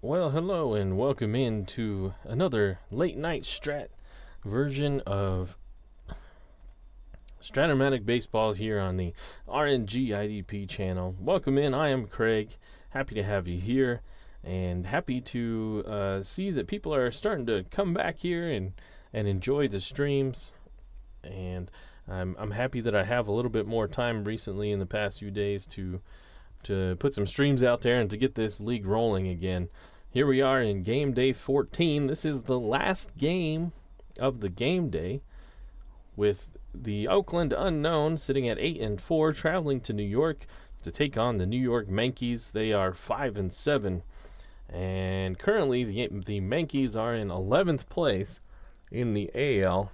Well, hello and welcome in to another late night strat version of Strat-O-Matic baseball here on the RNGIDP channel. Welcome in. I am Craig. Happy to have you here and happy to see that people are starting to come back here and enjoy the streams. And I'm happy that I have a little bit more time recently in the past few days to put some streams out there and to get this league rolling again. Here we are in game day 14. This is the last game of the game day, with the Oakland unknown sitting at 8-4, traveling to New York to take on the New York Yankees. They are 5-7, and currently the Yankees are in 11th place in the AL.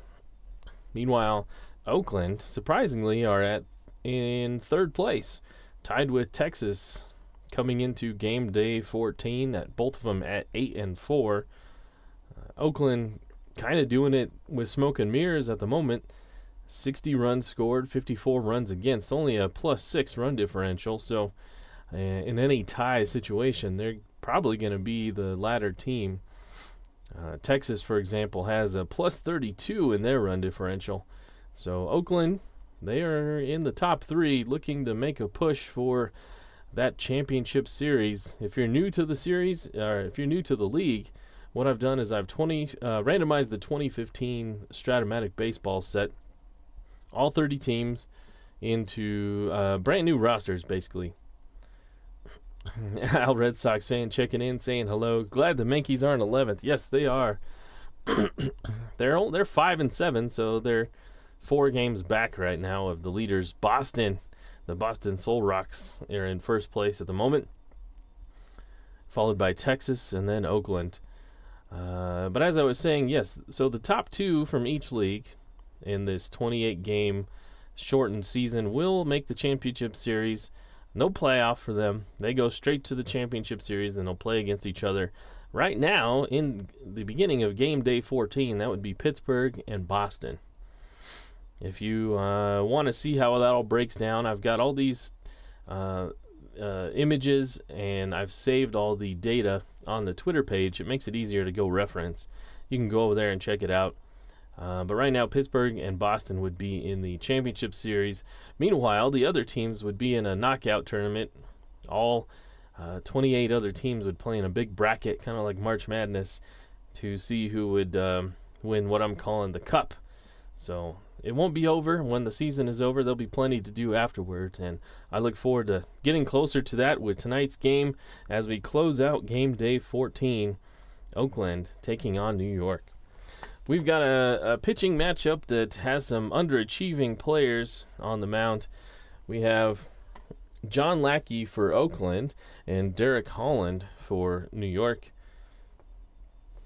Meanwhile, Oakland surprisingly are in 3rd place, tied with Texas coming into game day 14, at both of them at 8-4. Oakland kind of doing it with smoke and mirrors at the moment. 60 runs scored, 54 runs against, only a +6 run differential. So in any tie situation, they're probably going to be the latter team. Texas, for example, has a +32 in their run differential. So Oakland, they are in the top 3, looking to make a push for that championship series. If you're new to the series, or if you're new to the league, what I've done is I've randomized the 2015 Strat-O-Matic baseball set, all 30 teams, into brand new rosters, basically. Al Red Sox fan checking in, saying hello. Glad the Yankees aren't 11th. Yes, they are. They're 5-7, so they're 4 games back right now of the leaders. Boston, the Boston Soul Rocks, are in 1st place at the moment, followed by Texas and then Oakland. But as I was saying, yes, so the top 2 from each league in this 28-game shortened season will make the championship series. No playoff for them. They go straight to the championship series and they'll play against each other. Right now, in the beginning of game day 14, that would be Pittsburgh and Boston. If you want to see how that all breaks down, I've got all these images and I've saved all the data on the Twitter page. It makes it easier to go reference. You can go over there and check it out. But right now, Pittsburgh and Boston would be in the championship series. Meanwhile, the other teams would be in a knockout tournament. All 28 other teams would play in a big bracket, kind of like March Madness, to see who would win what I'm calling the Cup. So it won't be over. When the season is over, there'll be plenty to do afterward, and I look forward to getting closer to that with tonight's game as we close out game day 14, Oakland taking on New York. We've got a pitching matchup that has some underachieving players on the mound. We have John Lackey for Oakland and Derek Holland for New York.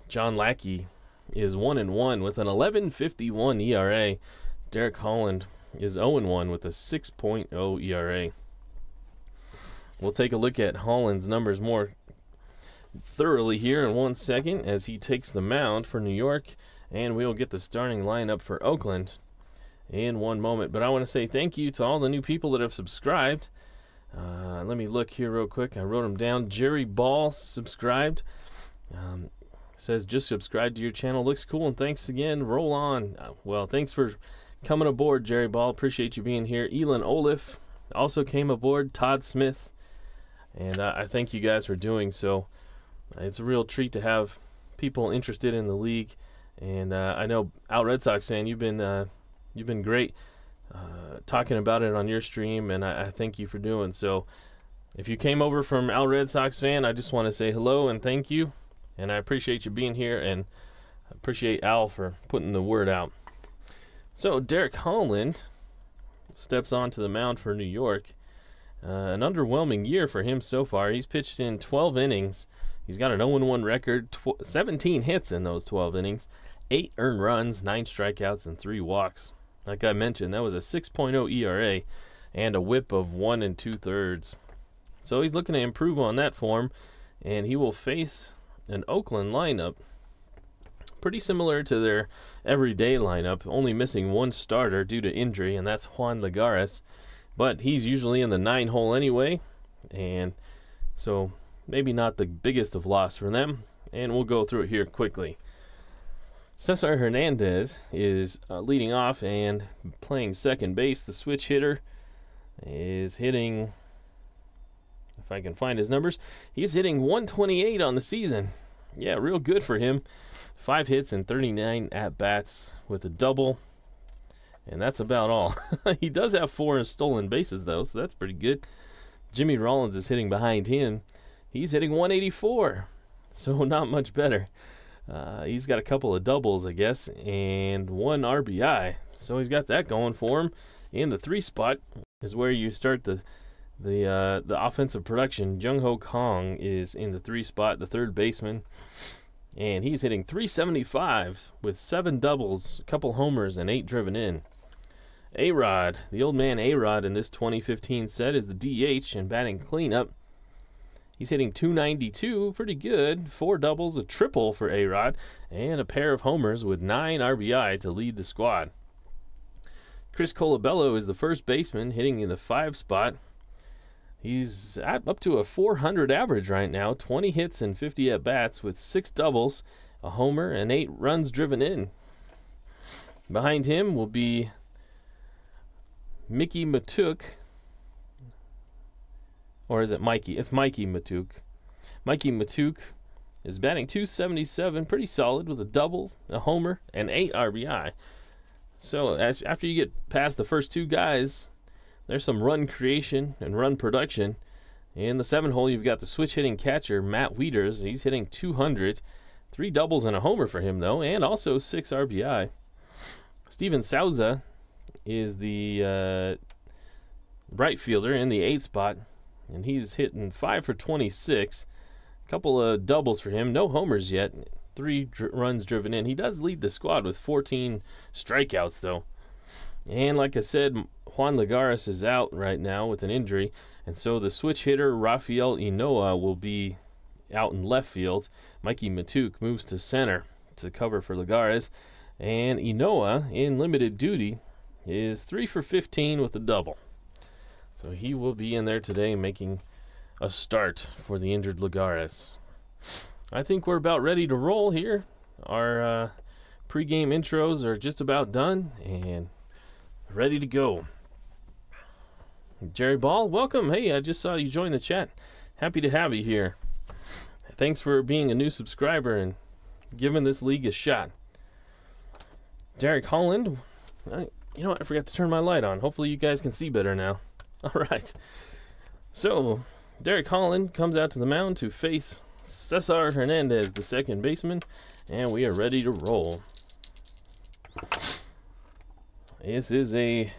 John Lackey is 1-1 with an 11.51 ERA. Derek Holland is 0-1 with a 6.0 ERA. We'll take a look at Holland's numbers more thoroughly here in 1 second as he takes the mound for New York, and we'll get the starting lineup for Oakland in 1 moment. But I want to say thank you to all the new people that have subscribed. Let me look here real quick. I wrote them down. Jerry Ball subscribed. Says, just subscribe to your channel. Looks cool, and thanks again. Roll on. Well, thanks for coming aboard, Jerry Ball. Appreciate you being here. Elon Olaf also came aboard. Todd Smith. And I thank you guys for doing so. It's a real treat to have people interested in the league. And I know, Al Red Sox fan, you've been great talking about it on your stream, and I thank you for doing so. If you came over from Al Red Sox fan, I just want to say hello and thank you. And I appreciate you being here, and I appreciate Al for putting the word out. So Derek Holland steps onto the mound for New York. An underwhelming year for him so far. He's pitched in 12 innings. He's got an 0-1 record, 17 hits in those 12 innings, 8 earned runs, 9 strikeouts, and 3 walks. Like I mentioned, that was a 6.0 ERA and a whip of 1 2/3. So he's looking to improve on that form, and he will face an Oakland lineup pretty similar to their everyday lineup, only missing 1 starter due to injury, and that's Juan Lagares. But he's usually in the 9 hole anyway, and so maybe not the biggest of loss for them, and we'll go through it here quickly. Cesar Hernandez is leading off and playing second base. The switch hitter is hitting, if I can find his numbers, he's hitting 128 on the season. Yeah, real good for him. 5 hits and 39 at-bats with a double, and that's about all. He does have 4 stolen bases, though, so that's pretty good. Jimmy Rollins is hitting behind him. He's hitting 184, so not much better. He's got a couple of doubles, I guess, and 1 RBI, so he's got that going for him. In the 3 spot is where you start the offensive production. Jung-Ho Kong is in the 3 spot, the third baseman, and he's hitting 375 with 7 doubles, a couple homers, and 8 driven in. A-Rod, the old man A-Rod in this 2015 set is the DH and batting cleanup. He's hitting 292, pretty good. 4 doubles, a triple for A-Rod, and a pair of homers with 9 RBI to lead the squad. Chris Colabello is the first baseman, hitting in the 5 spot. He's up to a 400 average right now, 20 hits and 50 at-bats with 6 doubles, a homer, and 8 runs driven in. Behind him will be Mickey Matuk. Or is it Mikey? It's Mikey Matuk. Mikey Matuk is batting 277, pretty solid, with a double, a homer, and 8 RBI. So after you get past the first 2 guys, there's some run creation and run production. In the 7 hole, you've got the switch hitting catcher, Matt Wieters. He's hitting 200. 3 doubles and a homer for him, though, and also 6 RBI. Steven Souza is the right fielder in the 8 spot, and he's hitting 5 for 26. A couple of doubles for him. No homers yet. 3 runs driven in. He does lead the squad with 14 strikeouts, though. And like I said, Juan Lagares is out right now with an injury, and so the switch hitter, Rafael Inoa, will be out in left field. Mikey Matuk moves to center to cover for Lagares, and Inoa, in limited duty, is 3 for 15 with a double. So he will be in there today making a start for the injured Lagares. I think we're about ready to roll here. Our pregame intros are just about done and ready to go. Jerry Ball, welcome. Hey, I just saw you join the chat. Happy to have you here. Thanks for being a new subscriber and giving this league a shot. Derek Holland, you know what? I forgot to turn my light on. Hopefully you guys can see better now. All right. So, Derek Holland comes out to the mound to face Cesar Hernandez, the second baseman, and we are ready to roll. This is a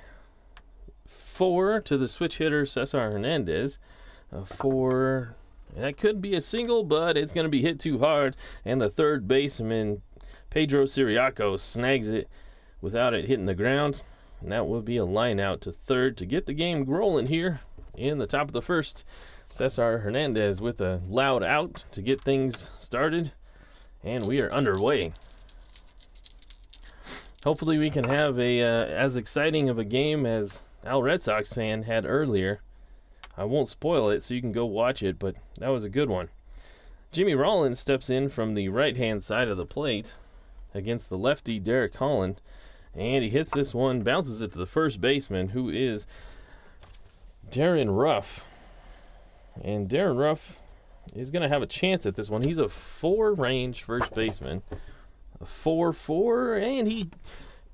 4 to the switch hitter, Cesar Hernandez. A 4. That could be a single, but it's going to be hit too hard, and the third baseman, Pedro Siriaco, snags it without it hitting the ground. And that will be a line out to third to get the game rolling here in the top of the first. Cesar Hernandez with a loud out to get things started, and we are underway. Hopefully we can have a as exciting of a game as Al Red Sox fan had earlier. I won't spoil it so you can go watch it, but that was a good one. Jimmy Rollins steps in from the right-hand side of the plate against the lefty Derek Holland. And he hits this one, bounces it to the first baseman, who is Darren Ruff. And Darren Ruff is going to have a chance at this one. He's a 4-range first baseman. A 4-4, and he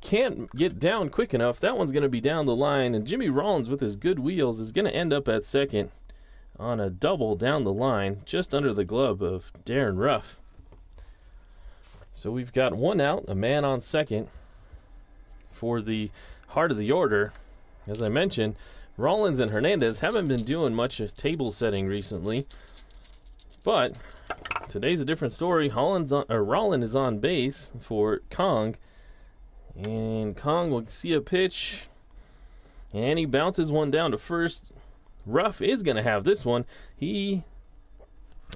can't get down quick enough. That one's going to be down the line, and Jimmy Rollins, with his good wheels, is going to end up at second on a double down the line, just under the glove of Darren Ruff. So we've got 1 out, a man on second. For the heart of the order, as I mentioned, Rollins and Hernandez haven't been doing much table setting recently, but today's a different story. Rollins is on base for Kong, and Kong will see a pitch, and he bounces one down to first. Ruff is going to have this one. He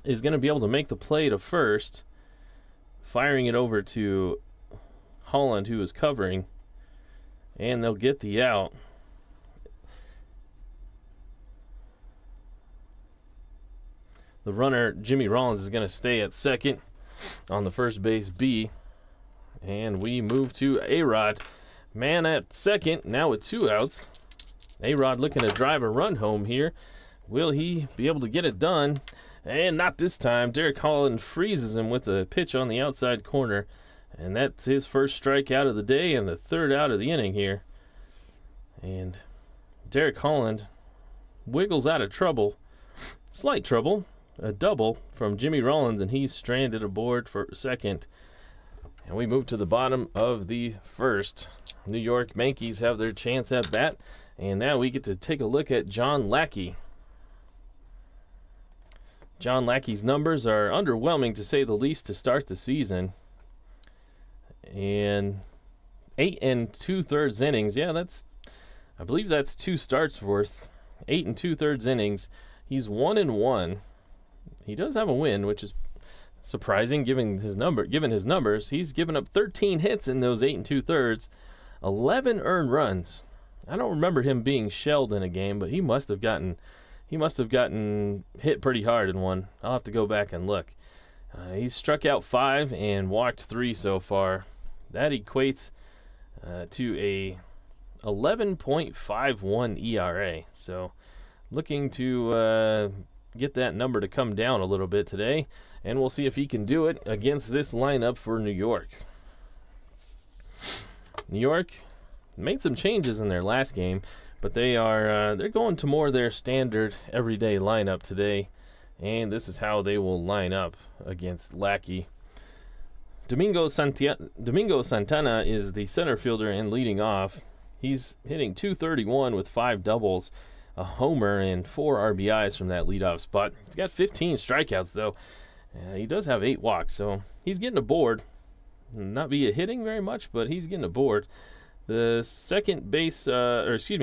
is going to be able to make the play to first, firing it over to Holland, who is covering. And they'll get the out. The runner, Jimmy Rollins, is going to stay at second on the first base B. And we move to A-Rod. Man at second, now with 2 outs. A-Rod looking to drive a run home here. Will he be able to get it done? And not this time. Derek Holland freezes him with a pitch on the outside corner. And that's his first strikeout of the day and the 3rd out of the inning here. And Derek Holland wiggles out of trouble. Slight trouble. A double from Jimmy Rollins, and he's stranded aboard for second. And we move to the bottom of the first. New York Yankees have their chance at bat. And now we get to take a look at John Lackey. John Lackey's numbers are underwhelming, to say the least, to start the season. And 8 2/3 innings. Yeah, I believe that's 2 starts worth. 8 2/3 innings. He's 1-1. He does have a win, which is surprising given his numbers. He's given up 13 hits in those 8 2/3, 11 earned runs. I don't remember him being shelled in a game, but he must have gotten hit pretty hard in one. I'll have to go back and look. He's struck out 5 and walked 3 so far. That equates to a 11.51 ERA. So looking to get that number to come down a little bit today, and we'll see if he can do it against this lineup for New York. New York made some changes in their last game, but they're going to more their standard everyday lineup today, and this is how they will line up against Lackey. Domingo Santana is the center fielder and leading off. He's hitting .231 with 5 doubles, a homer, and 4 RBIs from that leadoff spot. He's got 15 strikeouts, though. He does have 8 walks, so he's getting aboard. Not via hitting very much, but he's getting aboard. The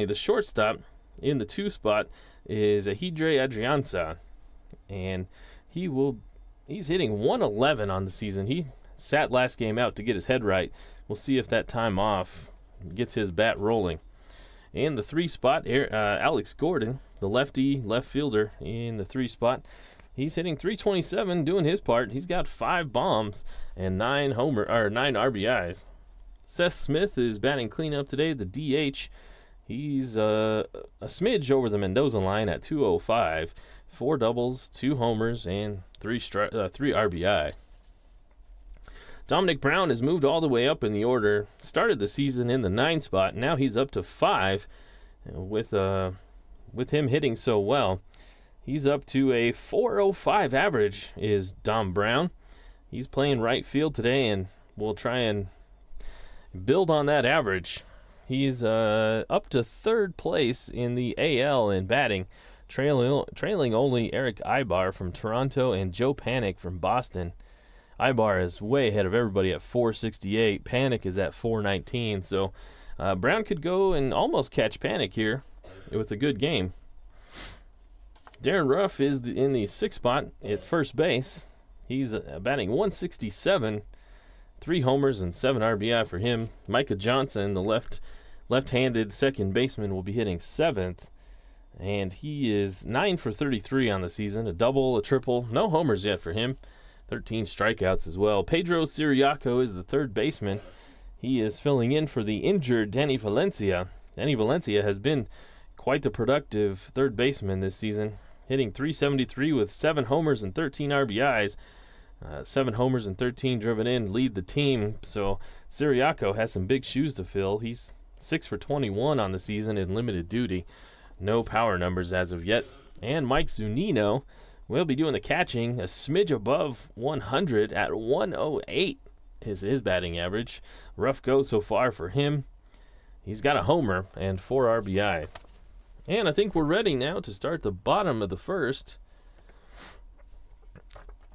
the shortstop in the 2 spot is Ahidre Adrianza, and he's hitting 111 on the season. He sat last game out to get his head right. We'll see if that time off gets his bat rolling. In the 3 spot, Alex Gordon, the lefty left fielder in the 3 spot. He's hitting .327, doing his part. He's got 5 bombs and 9 RBIs. Seth Smith is batting cleanup today, the DH. He's a smidge over the Mendoza line at .205, 4 doubles, 2 homers, and 3 RBI. Dominic Brown has moved all the way up in the order. Started the season in the 9 spot. Now he's up to 5 with him hitting so well. He's up to a .405 average is Dom Brown. He's playing right field today, and we'll try and build on that average. He's up to 3rd place in the AL in batting, trailing only Eric Ibar from Toronto and Joe Panik from Boston. Ibar is way ahead of everybody at .468. Panik is at .419. So Brown could go and almost catch Panik here with a good game. Darren Ruff is in the 6th spot at first base. He's batting .167, 3 homers and 7 RBI for him. Micah Johnson, the left-handed second baseman, will be hitting 7th. And he is 9 for 33 on the season, a double, a triple. No homers yet for him. 13 strikeouts as well. Pedro Siriaco is the 3rd baseman. He is filling in for the injured Danny Valencia. Danny Valencia has been quite the productive 3rd baseman this season, hitting .373 with 7 homers and 13 RBIs. 7 homers and 13 driven in lead the team, so Siriaco has some big shoes to fill. He's 6 for 21 on the season in limited duty. No power numbers as of yet. And Mike Zunino will be doing the catching, a smidge above 100 at 108 is his batting average. Rough go so far for him. He's got a homer and 4 RBI. And I think we're ready now to start the bottom of the first.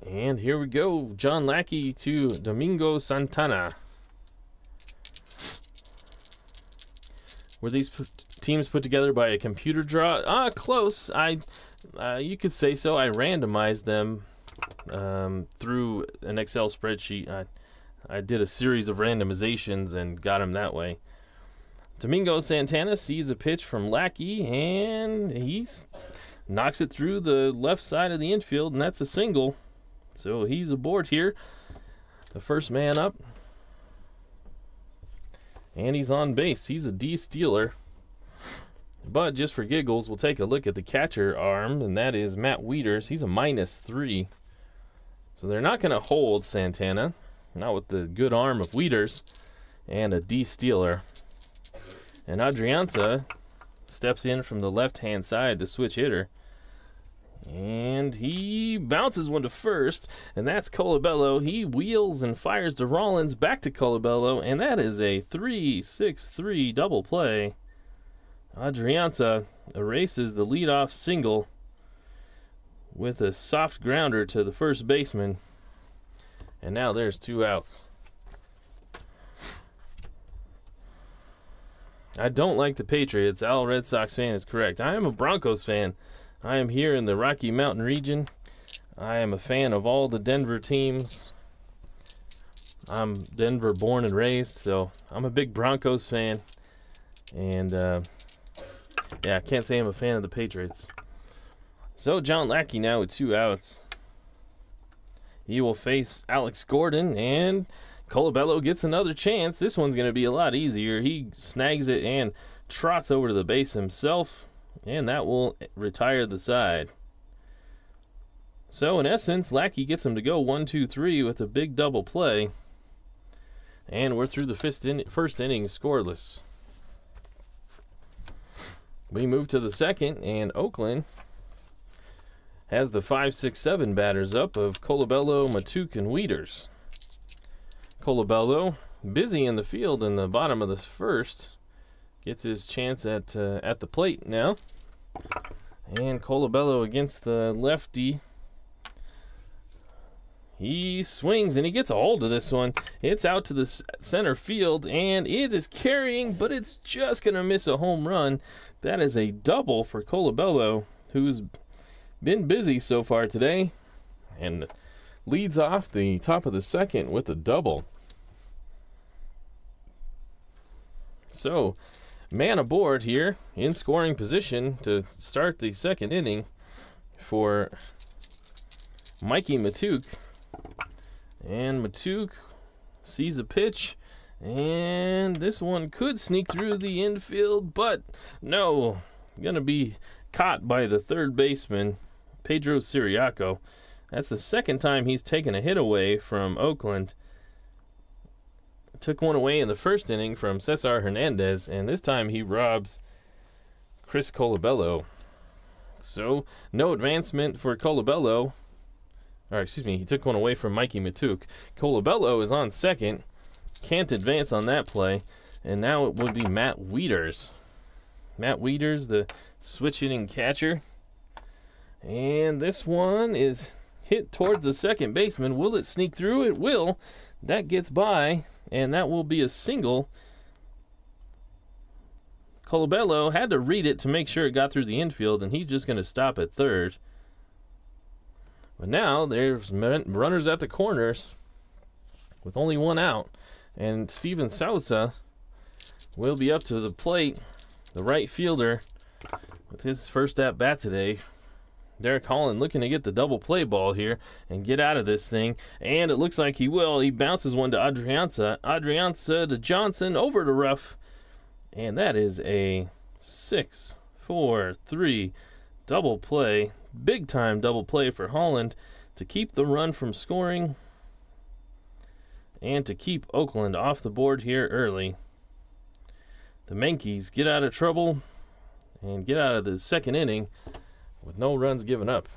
And here we go. John Lackey to Domingo Santana. Were these teams put together by a computer draw? Close. You could say so. I randomized them through an Excel spreadsheet. I did a series of randomizations and got them that way. Domingo Santana sees a pitch from Lackey, and he's knocks it through the left side of the infield, and that's a single. So he's aboard here, the first man up. And he's on base. He's a D-stealer. But just for giggles, we'll take a look at the catcher arm, and that is Matt Wieters. He's a -3. So they're not going to hold Santana, not with the good arm of Wieters and a D-stealer. And Adrianza steps in from the left-hand side, the switch hitter. And he bounces one to first, and that's Colabello. He wheels and fires to Rollins, back to Colabello, and that is a 3-6-3 double play. Adrianza erases the leadoff single with a soft grounder to the first baseman. And now there's 2 outs. I don't like the Patriots. Al Red Sox fan is correct. I am a Broncos fan. I am here in the Rocky Mountain region. I am a fan of all the Denver teams. I'm Denver born and raised, so I'm a big Broncos fan. And, yeah, I can't say I'm a fan of the Patriots. So John Lackey now with 2 outs. He will face Alex Gordon, and Colabello gets another chance. This one's going to be a lot easier. He snags it and trots over to the base himself, and that will retire the side. So in essence, Lackey gets him to go 1-2-3 with a big double play. And we're through the first inning scoreless. We move to the second, and Oakland has the 5, 6, 7 batters up of Colabello, Matuk, and Wieters. Colabello, busy in the field in the bottom of the first, gets his chance at the plate now. And Colabello against the lefty. He swings and he gets a hold of this one. It's out to the center field, and it is carrying, but it's just going to miss a home run. That is a double for Colabello, who's been busy so far today, and leads off the top of the second with a double. So, man aboard here in scoring position to start the second inning for Mikey Matuk. And Matuk sees a pitch, and this one could sneak through the infield, but no, gonna be caught by the third baseman, Pedro Siriaco. That's the second time he's taken a hit away from Oakland. Took one away in the first inning from Cesar Hernandez, and this time he robs Chris Colabello. So, no advancement for Colabello. Or, excuse me, he took one away from Mikey Matuk. Colabello is on second. Can't advance on that play. And now it would be Matt Wieters. Matt Wieters, the switch-hitting catcher. And this one is hit towards the second baseman. Will it sneak through? It will. That gets by, and that will be a single. Colabello had to read it to make sure it got through the infield, and he's just going to stop at third. But now there's runners at the corners with only 1 out, and Steven Sousa will be up to the plate, the right fielder, with his first at-bat today. Derek Holland looking to get the double play ball here and get out of this thing, and it looks like he will. He bounces one to Adrianza. Adrianza to Johnson, over to Ruff, and that is a 6-4-3 double play. Big-time double play for Holland to keep the run from scoring and to keep Oakland off the board here early. The Yankees get out of trouble and get out of the second inning with no runs given up.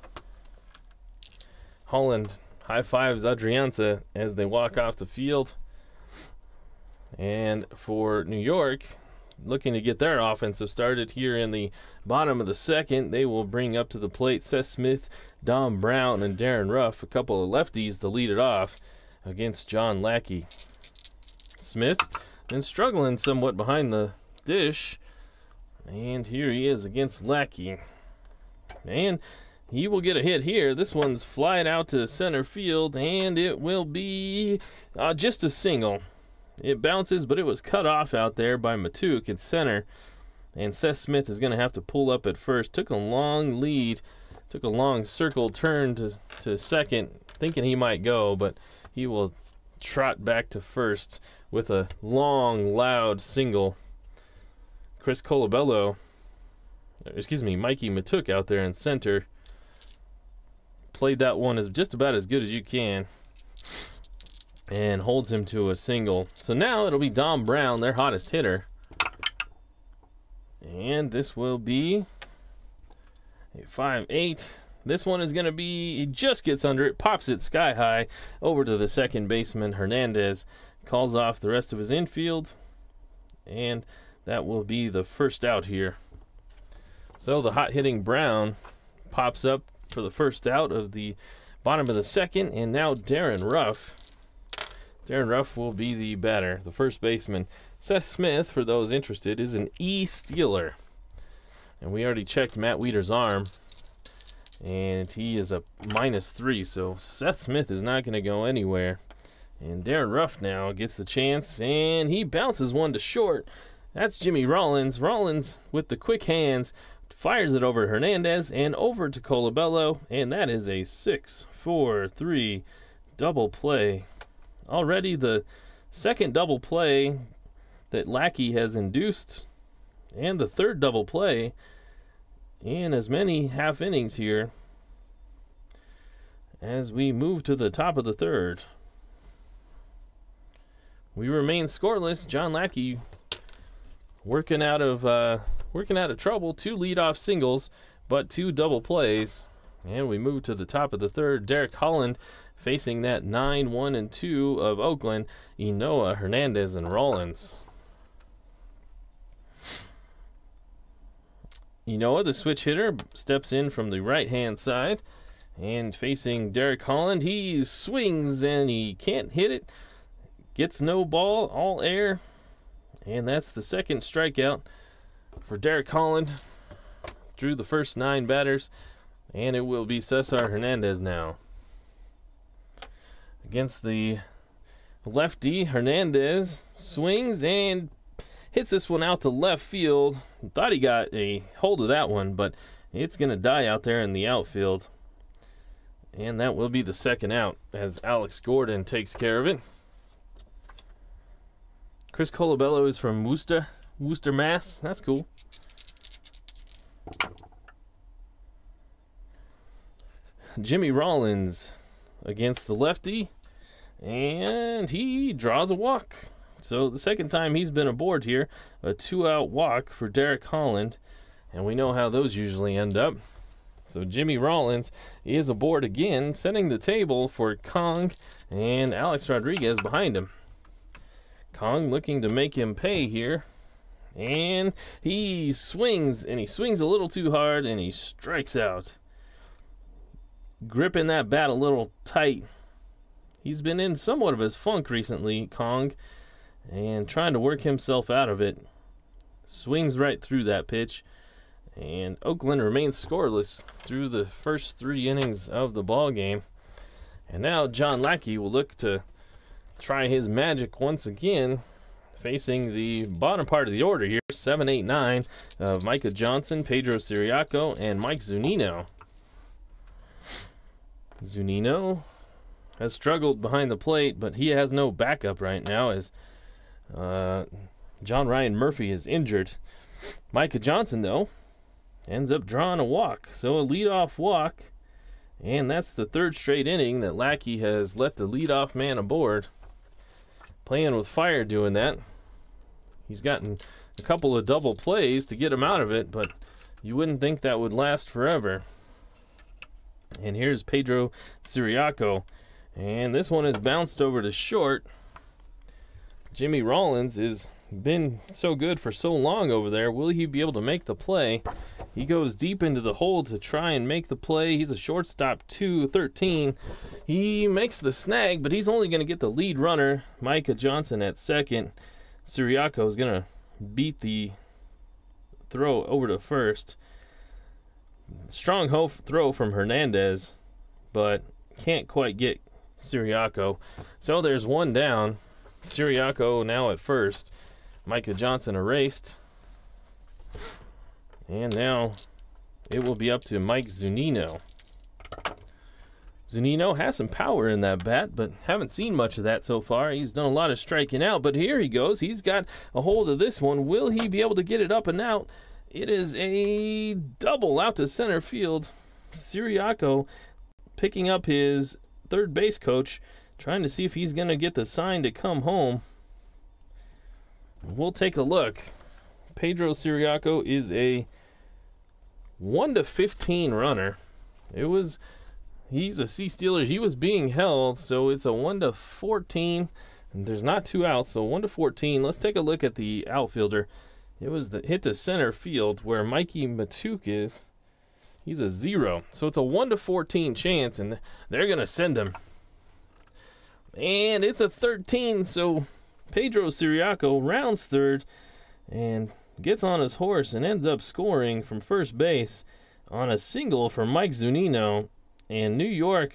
Holland high-fives Adrianza as they walk off the field. And for New York, looking to get their offensive started here in the bottom of the second, they will bring up to the plate Seth Smith, Dom Brown, and Darren Ruff, a couple of lefties to lead it off against John Lackey. Smith been struggling somewhat behind the dish, and here he is against Lackey. And he will get a hit here. This one's flying out to center field, and it will be just a single. It bounces, but it was cut off out there by Matuk at center. And Seth Smith is going to have to pull up at first. Took a long lead, took a long circle turn to second, thinking he might go, but he will trot back to first with a long, loud single. Mikey Matuk out there in center. Played that one as just about as good as you can and holds him to a single. So now it'll be Dom Brown, their hottest hitter. And this will be a 5-8. This one is going to be, he just gets under it, pops it sky high over to the second baseman, Hernandez. Calls off the rest of his infield. And that will be the first out here. So the hot-hitting Brown pops up for the first out of the bottom of the second. And now Darren Ruff. Darren Ruff will be the batter, the first baseman. Seth Smith, for those interested, is an E-stealer. And we already checked Matt Wieder's arm. And he is a -3, so Seth Smith is not going to go anywhere. And Darren Ruff now gets the chance, and he bounces one to short. That's Jimmy Rollins. Rollins, with the quick hands, fires it over Hernandez and over to Colabello. And that is a 6-4-3 double play. Already the second double play that Lackey has induced, and the third double play in as many half innings here as we move to the top of the third. We remain scoreless. John Lackey working out of trouble. 2 leadoff singles, but 2 double plays. And we move to the top of the third. Derek Holland facing that 9-1-2 of Oakland. Enoa, Hernandez, and Rollins. Enoa, the switch hitter, steps in from the right-hand side. And facing Derek Holland, he swings and he can't hit it. Gets no ball, all air. And that's the second strikeout for Derek Holland. Drew the first 9 batters. And it will be Cesar Hernandez now. Against the lefty, Hernandez swings and hits this one out to left field. Thought he got a hold of that one, but it's going to die out there in the outfield. And that will be the second out as Alex Gordon takes care of it. Chris Colabello is from Worcester, Mass. That's cool. Jimmy Rollins against the lefty, and he draws a walk. So the second time he's been aboard here, a 2-out walk for Derek Holland, and we know how those usually end up. So Jimmy Rollins is aboard again, setting the table for Kong and Alex Rodriguez behind him. Kong looking to make him pay here, and he swings, and he swings a little too hard, and he strikes out. Gripping that bat a little tight. He's been in somewhat of his funk recently, Kong, and trying to work himself out of it. Swings right through that pitch, and Oakland remains scoreless through the first 3 innings of the ball game. And now John Lackey will look to try his magic once again, facing the bottom part of the order here, 7, 8, 9 of Micah Johnson, Pedro Siriaco, and Mike Zunino. Zunino has struggled behind the plate, but he has no backup right now as John Ryan Murphy is injured. Micah Johnson, though, ends up drawing a walk. So a leadoff walk, and that's the 3rd straight inning that Lackey has let the leadoff man aboard. Playing with fire doing that. He's gotten a couple of double plays to get him out of it, but you wouldn't think that would last forever. And here's Pedro Siriaco. And this one is bounced over to short. Jimmy Rollins has been so good for so long over there. Will he be able to make the play? He goes deep into the hole to try and make the play. He's a shortstop, 2-13. He makes the snag, but he's only going to get the lead runner, Micah Johnson, at second. Siriaco is going to beat the throw over to first. Strong throw from Hernandez, but can't quite get Siriaco. So there's one down. Siriaco now at first. Micah Johnson erased. And now it will be up to Mike Zunino. Zunino has some power in that bat, but haven't seen much of that so far. He's done a lot of striking out, but here he goes. He's got a hold of this one. Will he be able to get it up and out? It is a double out to center field. Siriaco picking up his third base coach, trying to see if he's going to get the sign to come home. We'll take a look. Pedro Siriaco is a 1-15 runner. He's a C-stealer. He was being held, so it's a 1-14. And there's not two outs, so 1-14. Let's take a look at the outfielder. It was the hit to center field where Mikey Matuk is. He's a 0. So it's a 1-14 chance, and they're going to send him. And it's a 13, so Pedro Siriaco rounds third and gets on his horse and ends up scoring from first base on a single for Mike Zunino. And New York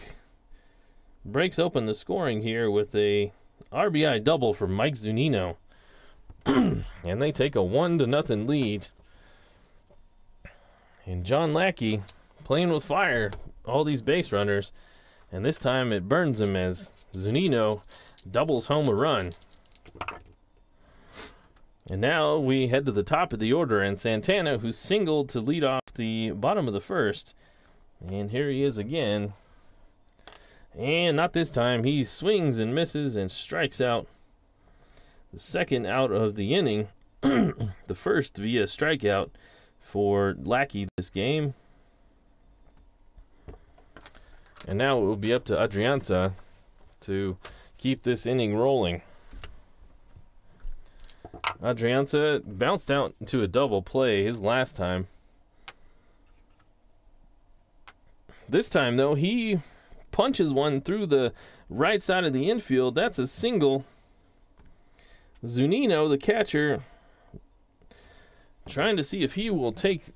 breaks open the scoring here with a RBI double for Mike Zunino. And they take a 1-0 lead. And John Lackey playing with fire, all these base runners. And this time it burns him as Zunino doubles home a run. And now we head to the top of the order, and Santana, who's singled to lead off the bottom of the first. And here he is again. And not this time. He swings and misses and strikes out. The second out of the inning. The first via strikeout for Lackey this game. And now it will be up to Adrianza to keep this inning rolling. Adrianza bounced out into a double play his last time. This time, though, he punches one through the right side of the infield. That's a single. Zunino, the catcher, trying to see if he will take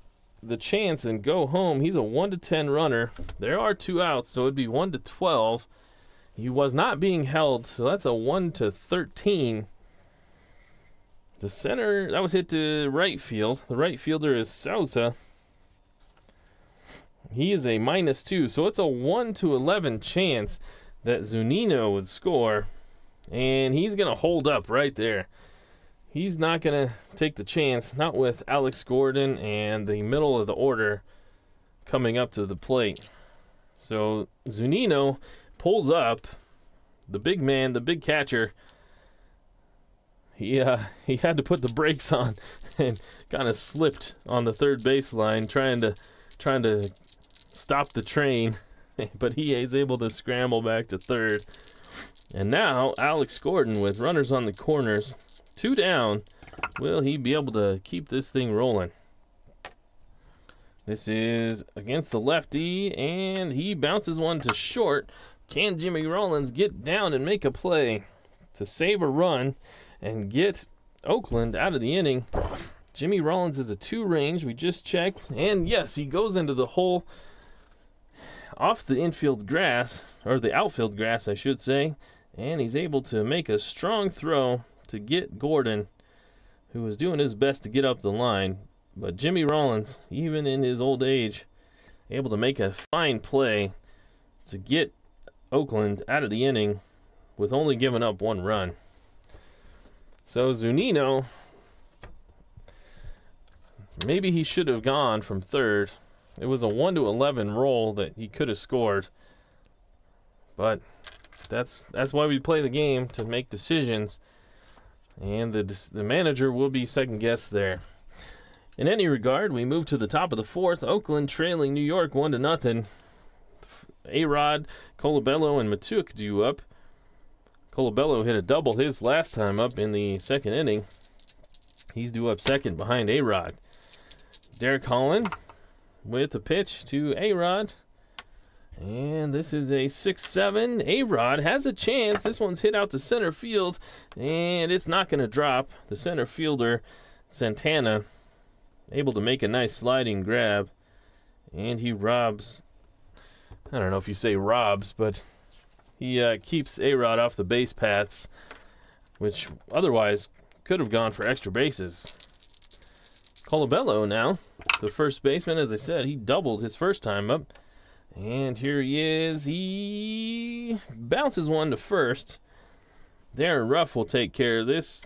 the chance and go home. He's a 1-10 runner. There are two outs, so it'd be 1-12. He was not being held, so that's a 1-13. The center, that was hit to right field. The right fielder is Sousa. He is a -2, so it's a 1-11 chance that Zunino would score. And he's going to hold up right there. He's not going to take the chance, not with Alex Gordon and the middle of the order coming up to the plate. So Zunino pulls up. The big man, the big catcher, he had to put the brakes on and kind of slipped on the third baseline trying to stop the train, but he is able to scramble back to third. And now Alex Gordon with runners on the corners, 2 down. Will he be able to keep this thing rolling? This is against the lefty, and he bounces one to short. Can Jimmy Rollins get down and make a play to save a run and get Oakland out of the inning? Jimmy Rollins is a 2 range. We just checked. And yes, he goes into the hole off the infield grass, or the outfield grass, I should say. And he's able to make a strong throw to get Gordon, who was doing his best to get up the line. But Jimmy Rollins, even in his old age, able to make a fine play to get Oakland out of the inning with only giving up 1 run. So Zunino, maybe he should have gone from third. It was a 1-11 roll that he could have scored. But that's why we play the game, to make decisions. And the manager will be second-guessed there. In any regard, we move to the top of the 4th. Oakland trailing New York 1-0. A-Rod, Colabello, and Matuk due up. Colabello hit a double his last time up in the second inning. He's due up second behind A-Rod. Derek Holland with a pitch to A-Rod. And this is a 6-7. A-Rod has a chance. This one's hit out to center field, and it's not going to drop. The center fielder, Santana, able to make a nice sliding grab. And he robs, I don't know if you say robs, but he keeps A-Rod off the base paths, which otherwise could have gone for extra bases. Colabello now, the first baseman. As I said, he doubled his first time up. And here he is. He bounces one to first. Darren Ruff will take care of this.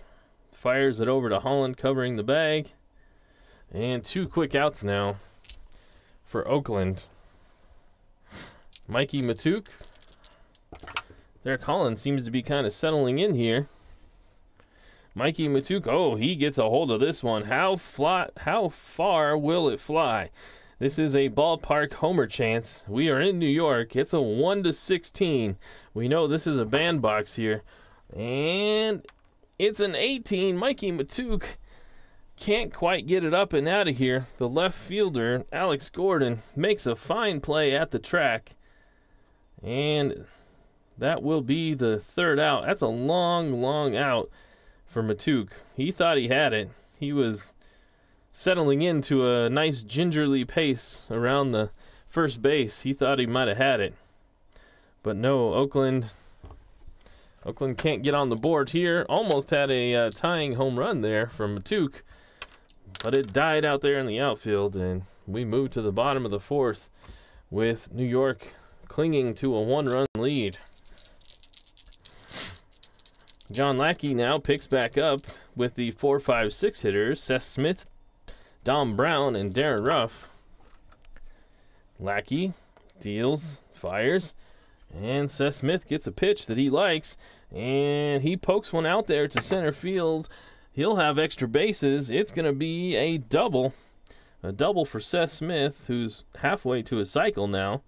Fires it over to Holland, covering the bag. And 2 quick outs now for Oakland. Mikey Matuk. Derek Holland seems to be kind of settling in here. Mikey Matuk, oh, he gets a hold of this one. How far will it fly? This is a ballpark homer chance. We are in New York. It's a 1-16. We know this is a bandbox here. And it's an 18. Mikey Matuk can't quite get it up and out of here. The left fielder, Alex Gordon, makes a fine play at the track. And that will be the third out. That's a long, long out for Matuk. He thought he had it. He was settling into a nice gingerly pace around the first base. He thought he might have had it. But no, Oakland can't get on the board here. Almost had a tying home run there from Matuk. But it died out there in the outfield, and we move to the bottom of the 4th with New York clinging to a 1-run lead. John Lackey now picks back up with the 4, 5, 6 hitters, Seth Smith, Dom Brown, and Darren Ruff. Lackey deals, fires, and Seth Smith gets a pitch that he likes, and he pokes one out there to center field. He'll have extra bases. It's going to be a double for Seth Smith, who's halfway to his cycle now.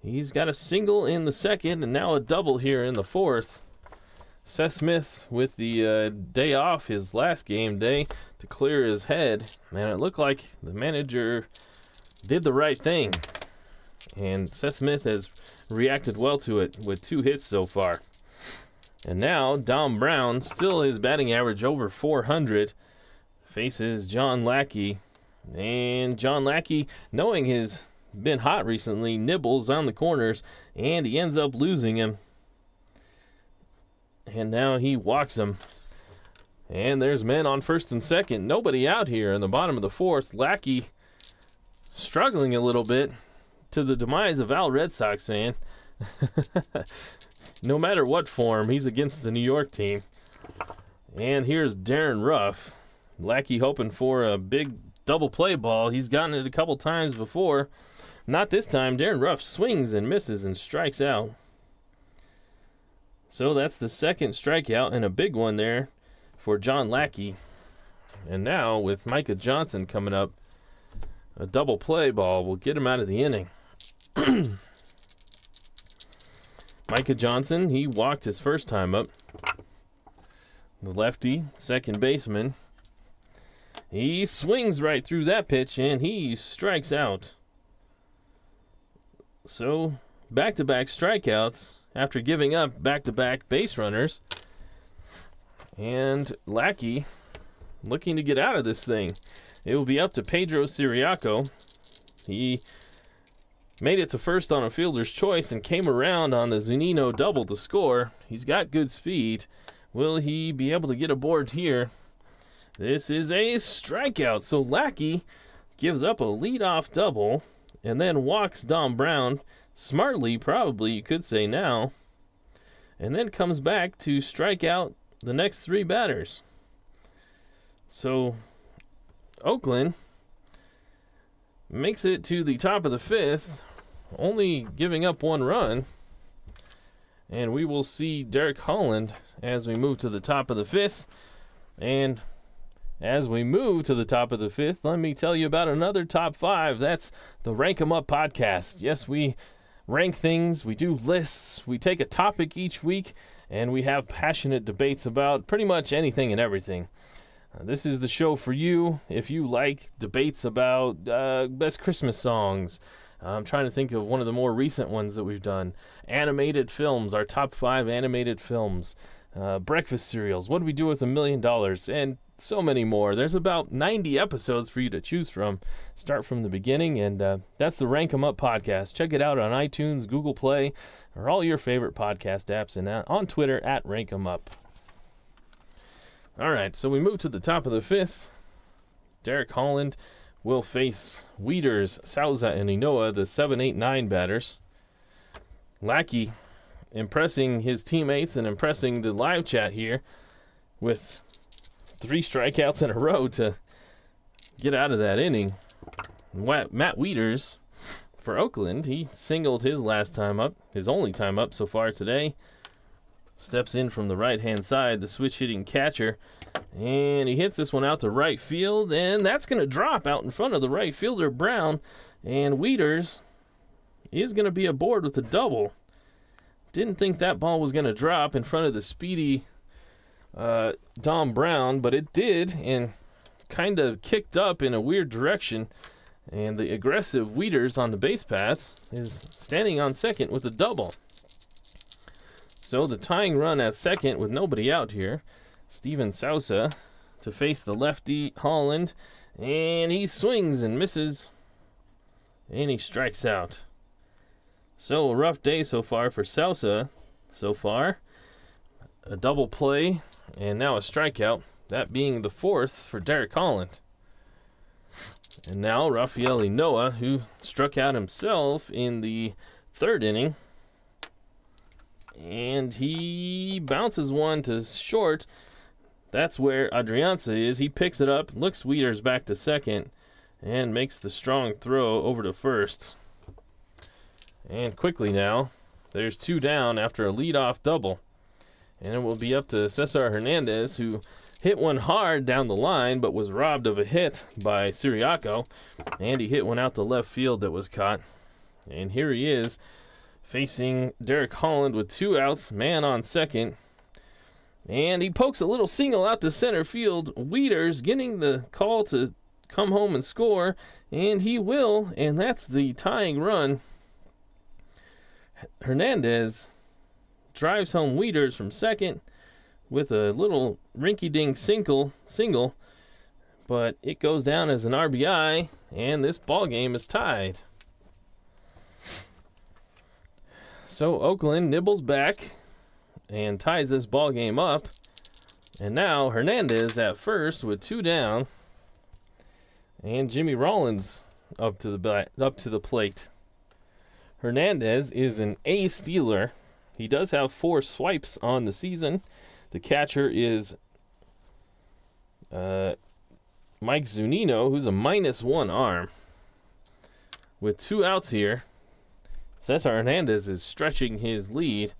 He's got a single in the 2nd, and now a double here in the 4th. Seth Smith with the day off, his last game day, to clear his head. And it looked like the manager did the right thing. And Seth Smith has reacted well to it with 2 hits so far. And now Dom Brown, still his batting average over 400, faces John Lackey. And John Lackey, knowing he's been hot recently, nibbles on the corners, and he ends up losing him. And now he walks him. And there's men on 1st and 2nd. Nobody out here in the bottom of the 4th. Lackey struggling a little bit, to the demise of Al Red Sox fan. No matter what form, he's against the New York team. And here's Darren Ruff. Lackey hoping for a big double play ball. He's gotten it a couple times before. Not this time. Darren Ruff swings and misses and strikes out. So that's the 2nd strikeout, and a big one there for John Lackey. And now with Micah Johnson coming up, a double play ball will get him out of the inning. Micah Johnson, he walked his first time up. The lefty, second baseman. He swings right through that pitch, and he strikes out. So, back-to-back strikeouts after giving up back-to-back base runners. And Lackey looking to get out of this thing. It will be up to Pedro Siriaco. He made it to first on a fielder's choice and came around on the Zunino double to score. He's got good speed. Will he be able to get aboard here? This is a strikeout. So Lackey gives up a leadoff double and then walks Dom Brown smartly, probably you could say now, and then comes back to strike out the next 3 batters. So Oakland makes it to the top of the 5th, only giving up 1 run. And we will see Derek Holland as we move to the top of the 5th. And as we move to the top of the 5th, let me tell you about another top 5. That's the Rank 'em Up podcast. Yes, we rank things, we do lists, we take a topic each week, and we have passionate debates about pretty much anything and everything. This is the show for you if you like debates about best Christmas songs. I'm trying to think of one of the more recent ones that we've done. Animated films, our top 5 animated films. Breakfast cereals, what do we do with $1 million? And so many more. There's about 90 episodes for you to choose from. Start from the beginning, and that's the Rank 'em Up podcast. Check it out on iTunes, Google Play, or all your favorite podcast apps, and on Twitter at Rank 'em Up. All right, so we move to the top of the 5th. Derek Holland will face Wieters, Souza, and Inoa, the 7, 8, 9 batters. Lackey impressing his teammates and impressing the live chat here with 3 strikeouts in a row to get out of that inning. Matt Wieters for Oakland, he singled his last time up, his only time up so far today. Steps in from the right-hand side, the switch-hitting catcher, and he hits this one out to right field, and that's going to drop out in front of the right fielder, Brown, and Wieters is going to be aboard with a double. Didn't think that ball was going to drop in front of the speedy Dom Brown, but it did, and kind of kicked up in a weird direction, and the aggressive Wieters on the base path is standing on second with a double. So the tying run at second with nobody out here. Steven Souza to face the lefty Holland, and he swings and misses, and he strikes out. So a rough day so far for Souza. So far, a double play and now a strikeout, that being the 4th for Derek Holland. And now Rafael Inoa, who struck out himself in the 3rd inning, and he bounces one to short. That's where Adrianza is. He picks it up, looks Wieters back to second, and makes the strong throw over to first. And quickly now, there's 2 down after a leadoff double. And it will be up to Cesar Hernandez, who hit one hard down the line, but was robbed of a hit by Siriaco. And he hit one out to left field that was caught. And here he is, facing Derek Holland with 2 outs, man on second. And he pokes a little single out to center field. Wieters getting the call to come home and score, and he will, and that's the tying run. Hernandez drives home Wieters from second with a little rinky-dink single, but it goes down as an RBI, and this ball game is tied. So Oakland nibbles back and ties this ball game up. And now Hernandez at first with 2 down, and Jimmy Rollins up to the plate. Hernandez is an A stealer. He does have 4 swipes on the season. The catcher is Mike Zunino, who's a -1 arm. With 2 outs here, Cesar Hernandez is stretching his lead.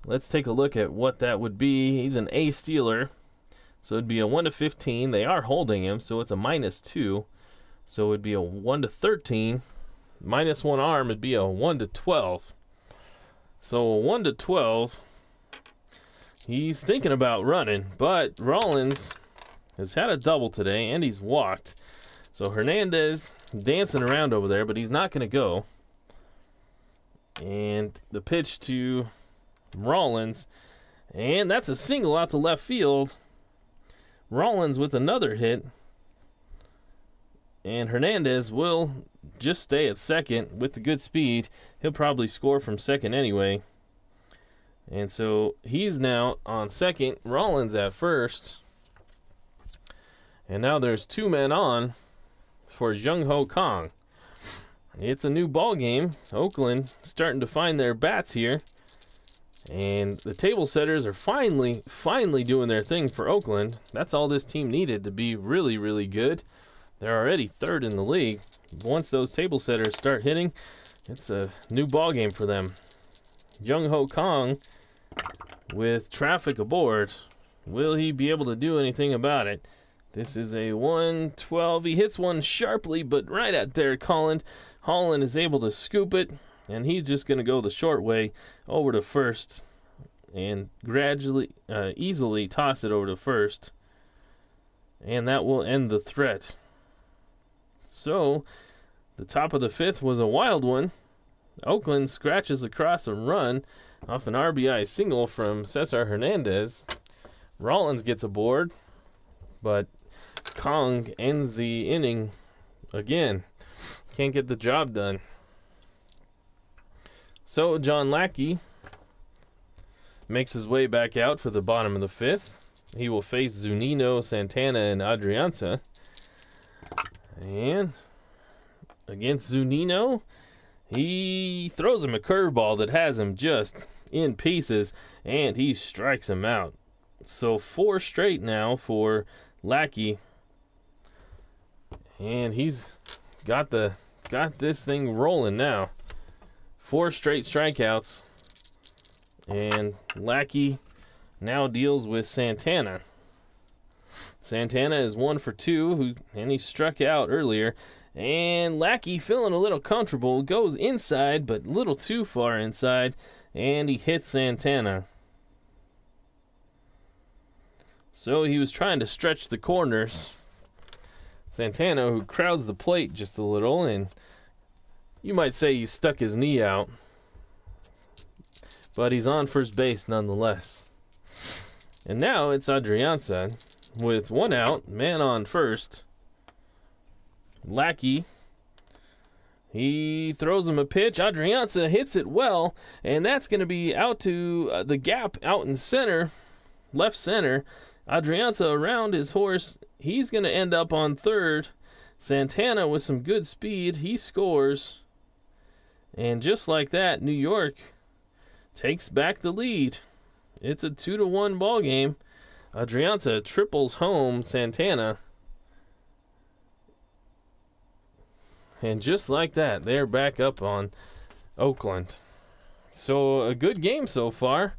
Let's take a look at what that would be. He's an A stealer, so it'd be a 1-15. They are holding him, so it's a -2. So it'd be a 1-13. -1 arm would be a 1-12. So a 1-12. He's thinking about running, but Rollins has had a double today, and he's walked. So Hernandez dancing around over there, but he's not going to go. And the pitch to Rollins, and that's a single out to left field. Rollins with another hit, and Hernandez will just stay at second with the good speed. He'll probably score from second anyway. And so he's now on second, Rollins at first. And now there's 2 men on for Jung Ho Kong. It's a new ball game. Oakland starting to find their bats here. And the table setters are finally doing their thing for Oakland. That's all this team needed to be really, really good. They're already 3rd in the league. Once those table setters start hitting, it's a new ball game for them. Jung Ho Kong with traffic aboard. Will he be able to do anything about it? This is a 1-12. He hits one sharply, but right at Derek Holland. Holland is able to scoop it, and he's just going to go the short way over to first and gradually, easily toss it over to first. And that will end the threat. So, the top of the 5th was a wild one. Oakland scratches across a run off an RBI single from Cesar Hernandez. Rollins gets aboard, but Kong ends the inning again. Can't get the job done. So John Lackey makes his way back out for the bottom of the 5th. He will face Zunino, Santana, and Adrianza. And against Zunino, he throws him a curveball that has him just in pieces, and he strikes him out. So 4 straight now for Lackey, and he's got this thing rolling now. 4 straight strikeouts, and Lackey now deals with Santana. Santana is 1 for 2, and he struck out earlier. And Lackey, feeling a little comfortable, goes inside, but a little too far inside, and he hits Santana. So he was trying to stretch the corners. Santana, who crowds the plate just a little, and you might say he stuck his knee out, but he's on first base nonetheless. And now it's Adrianza with 1 out, man on first. Lackey, he throws him a pitch. Adrianza hits it well, and that's going to be out to the gap out in center, left center. Adrianza around his horse. He's going to end up on third. Santana with some good speed. He scores. And just like that, New York takes back the lead. It's a 2-1 ball game. Adrianza triples home Santana. And just like that, they're back up on Oakland. So a good game so far.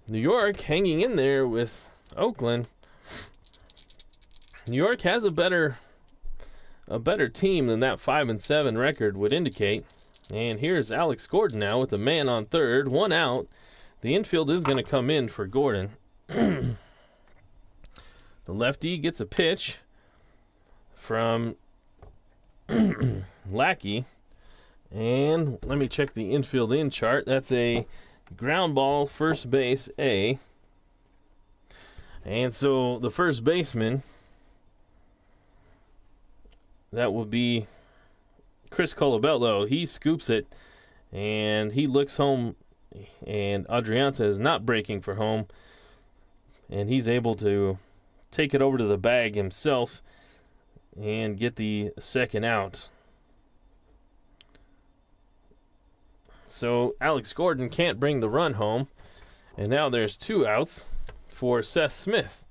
New York hanging in there with Oakland. New York has a better team than that 5-7 record would indicate. And here's Alex Gordon now with a man on third, 1 out. The infield is going to come in for Gordon. The lefty gets a pitch from Lackey. And let me check the infield in chart. That's a ground ball, first base A. And so the first baseman, that would be Chris Colabello. He scoops it, and he looks home, and Adrianza is not breaking for home, and he's able to take it over to the bag himself and get the second out. So Alex Gordon can't bring the run home, and now there's 2 outs for Seth Smith.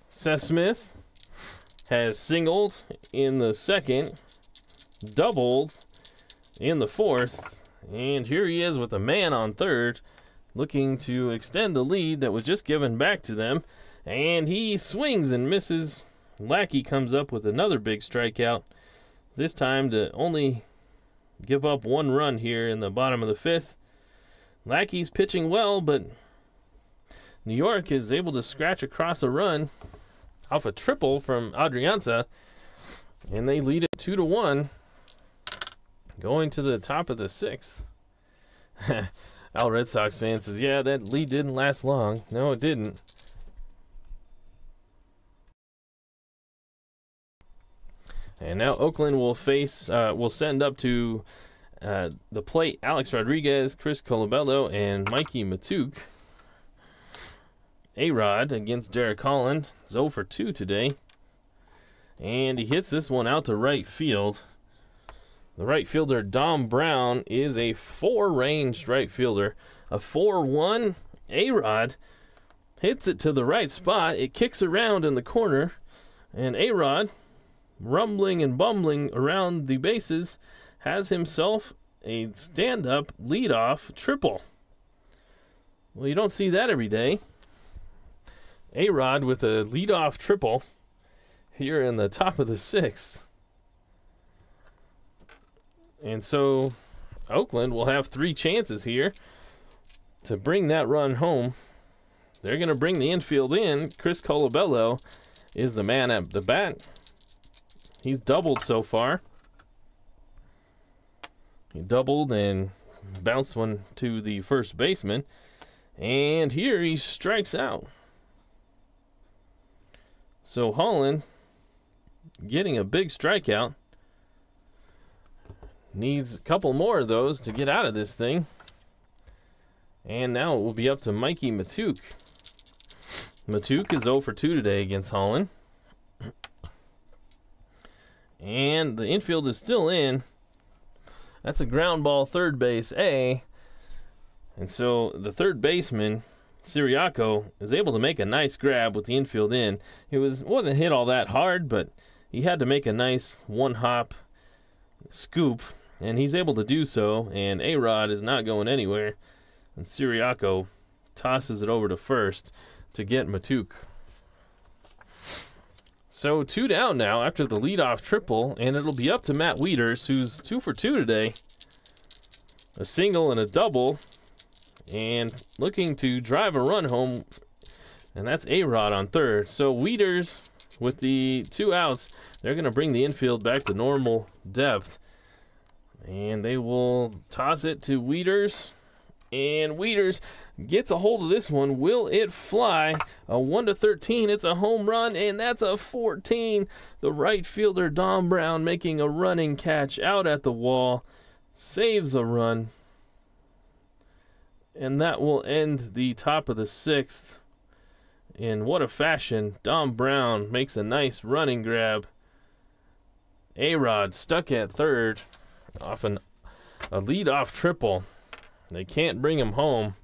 Seth Smith has singled in the second, doubled in the fourth, and here he is with a man on third, looking to extend the lead that was just given back to them, and he swings and misses. Lackey comes up with another big strikeout, this time to only give up 1 run here in the bottom of the 5th. Lackey's pitching well, but New York is able to scratch across a run off a triple from Adrianza, and they lead it 2-1 going to the top of the 6th. Al Red Sox fan says, yeah, that lead didn't last long. No, it didn't. And now Oakland will send up to the plate Alex Rodriguez, Chris Colabello, and Mikey Matuk. A-Rod against Derek Holland. 0 for 2 today. And he hits this one out to right field. The right fielder, Dom Brown, is a 4-ranged right fielder. A 4-1. A-Rod hits it to the right spot. It kicks around in the corner. And A-Rod, rumbling and bumbling around the bases, has himself a stand-up leadoff triple. Well, you don't see that every day. A-Rod with a leadoff triple here in the top of the 6th. And so Oakland will have 3 chances here to bring that run home. They're going to bring the infield in. Chris Colabello is the man at the bat. He's doubled so far. He doubled and bounced one to the first baseman. And here he strikes out. So Holland getting a big strikeout. Needs a couple more of those to get out of this thing. And now it will be up to Mikey Matuk. Matuk is 0 for 2 today against Holland. And the infield is still in. That's a ground ball, third base A. And so the third baseman, Siriaco, is able to make a nice grab with the infield in. It wasn't hit all that hard, but he had to make a nice one-hop scoop, and he's able to do so, and A-Rod is not going anywhere. And Siriaco tosses it over to first to get Matuk. So 2 down now after the leadoff triple, and it'll be up to Matt Wieters, who's 2 for 2 today. A single and a double, and looking to drive a run home, and that's A-Rod on third. So Wieters, with the 2 outs, they're going to bring the infield back to normal depth, and they will toss it to Wieters, and Wieters gets a hold of this one. Will it fly? A 1-13. It's a home run, and that's a 14. The right fielder, Dom Brown, making a running catch out at the wall, saves a run, and that will end the top of the 6th. In what a fashion. Dom Brown makes a nice running grab. A-Rod stuck at third off a leadoff triple. They can't bring him home.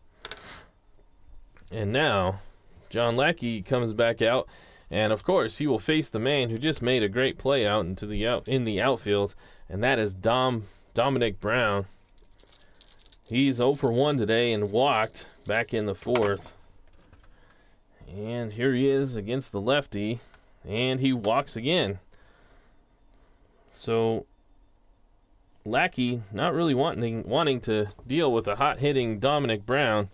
And now John Lackey comes back out, and of course he will face the man who just made a great play out in the outfield, and that is Dominic Brown. He's 0 for 1 today and walked back in the 4th. And here he is against the lefty, and he walks again. So Lackey not really wanting to deal with a hot-hitting Dominic Brown.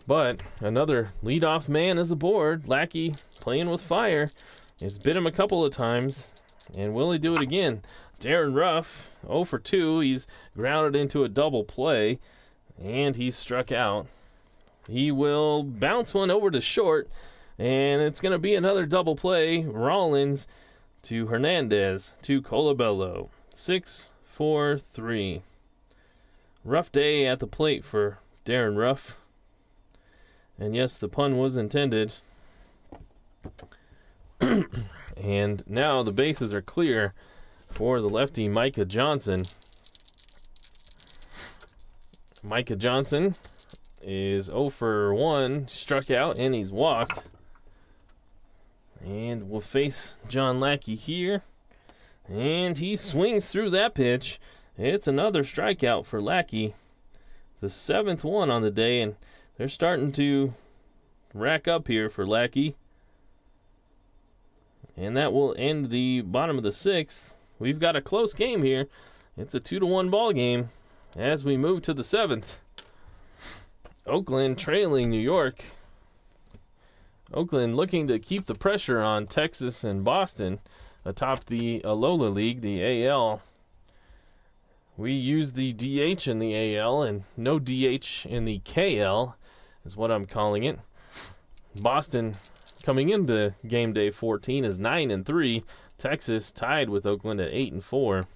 But another leadoff man is aboard. Lackey playing with fire. It's bit him a couple of times. And will he do it again? Darren Ruff, 0 for 2. He's grounded into a double play, and he's struck out. He will bounce one over to short, and it's going to be another double play. Rollins to Hernandez to Colabello. 6-4-3. Rough day at the plate for Darren Ruff. And yes, the pun was intended. And now the bases are clear for the lefty Micah Johnson. Micah Johnson is 0 for 1, struck out, and he's walked. And we'll face John Lackey here. And he swings through that pitch. It's another strikeout for Lackey. The 7th one on the day, and they're starting to rack up here for Lackey. And that will end the bottom of the 6th. We've got a close game here. It's a 2-1 ball game as we move to the 7th. Oakland trailing New York. Oakland looking to keep the pressure on Texas and Boston atop the Alola League, the AL. We use the DH in the AL and no DH in the KL is what I'm calling it. Boston coming into game day 14 is 9-3. Texas tied with Oakland at 8-4.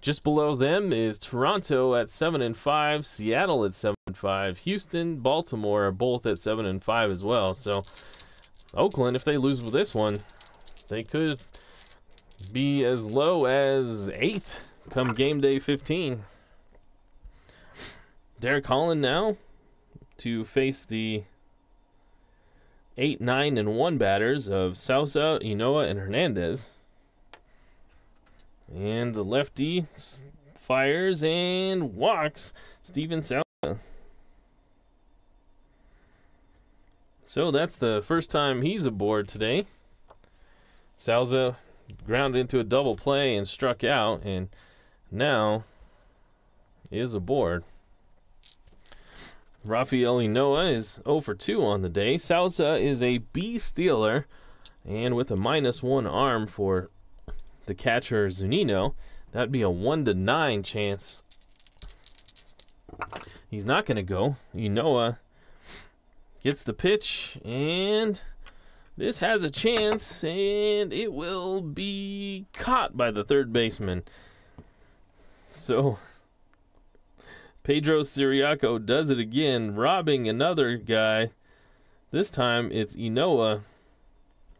Just below them is Toronto at 7-5, Seattle at 7-5, Houston, Baltimore are both at 7-5 as well. So Oakland, if they lose with this one, they could be as low as 8th come game day 15. Derek Holland now to face the 8, 9, and 1 batters of Sousa, Inoa, and Hernandez. And the lefty fires and walks Steven Sousa. So that's the first time he's aboard today. Sousa grounded into a double play and struck out, and now is aboard. Rafael Inoa is 0 for 2 on the day. Sousa is a B stealer, and with a -1 arm for the catcher Zunino, that'd be a 1-9 chance. He's not going to go. Inoa gets the pitch, and this has a chance, and it will be caught by the third baseman. So Pedro Siriaco does it again, robbing another guy. This time it's Inoa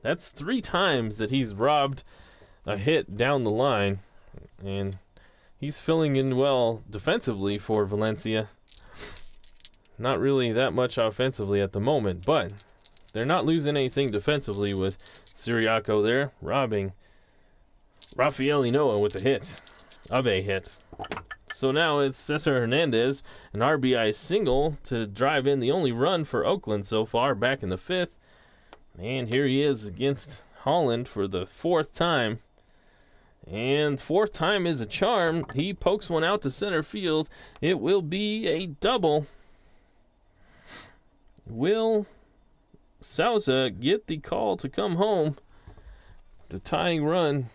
That's 3 times that he's robbed a hit down the line, and he's filling in well defensively for Valencia. Not really that much offensively at the moment, but they're not losing anything defensively with Siriaco there, robbing Rafael Inoa with a hit. So now it's Cesar Hernandez, an RBI single to drive in the only run for Oakland so far, back in the 5th. And here he is against Holland for the 4th time. And 4th time is a charm. He pokes one out to center field. It will be a double. Will Souza get the call to come home? The tying run.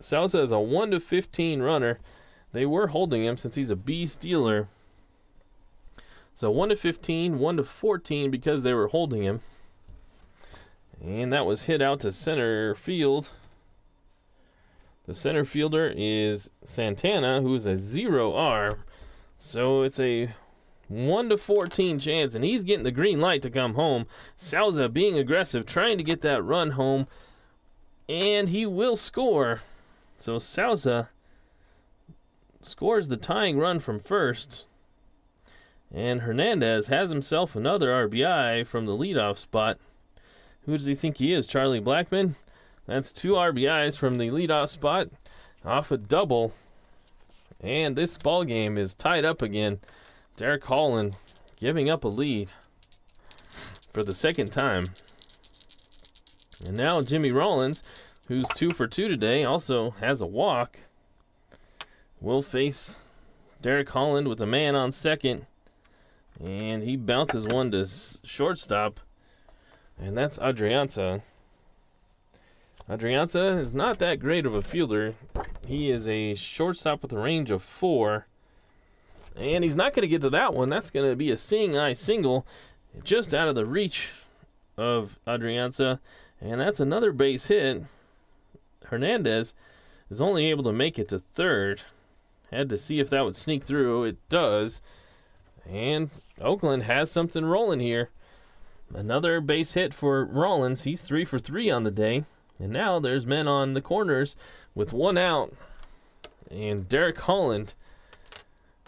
Souza is a 1-15 runner. They were holding him since he's a B stealer. So 1-15, 1-14 because they were holding him. And that was hit out to center field. The center fielder is Santana, who is a 0R. So it's a 1-14 chance, and he's getting the green light to come home. Souza being aggressive, trying to get that run home, and he will score. So Souza scores the tying run from first, and Hernandez has himself another RBI from the leadoff spot. Who does he think he is, Charlie Blackmon? That's 2 RBIs from the leadoff spot off a double, and this ball game is tied up again. Derek Holland giving up a lead for the 2nd time. And now Jimmy Rollins, who's 2 for 2 today, also has a walk, will face Derek Holland with a man on second. And he bounces one to shortstop. And that's Adrianza. Adrianza is not that great of a fielder. He is a shortstop with a range of 4. And he's not going to get to that one. That's going to be a seeing eye single just out of the reach of Adrianza. And that's another base hit. Hernandez is only able to make it to 3rd. Had to see if that would sneak through. It does. And Oakland has something rolling here. Another base hit for Rollins. He's 3 for 3 on the day. And now there's men on the corners with 1 out. And Derek Holland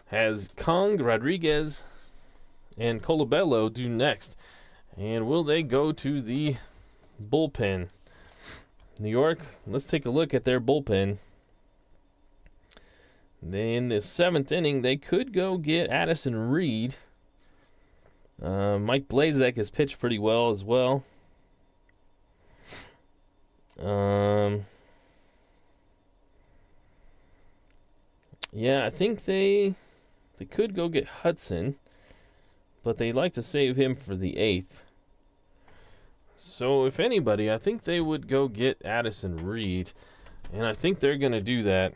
has Kong, Rodriguez, and Colabello do next. And will they go to the bullpen? New York, let's take a look at their bullpen. In the 7th inning, they could go get Addison Reed. Mike Blazek has pitched pretty well as well. Yeah, I think they could go get Hudson, but they like to save him for the 8th. So if anybody, I think they would go get Addison Reed, and I think they're going to do that.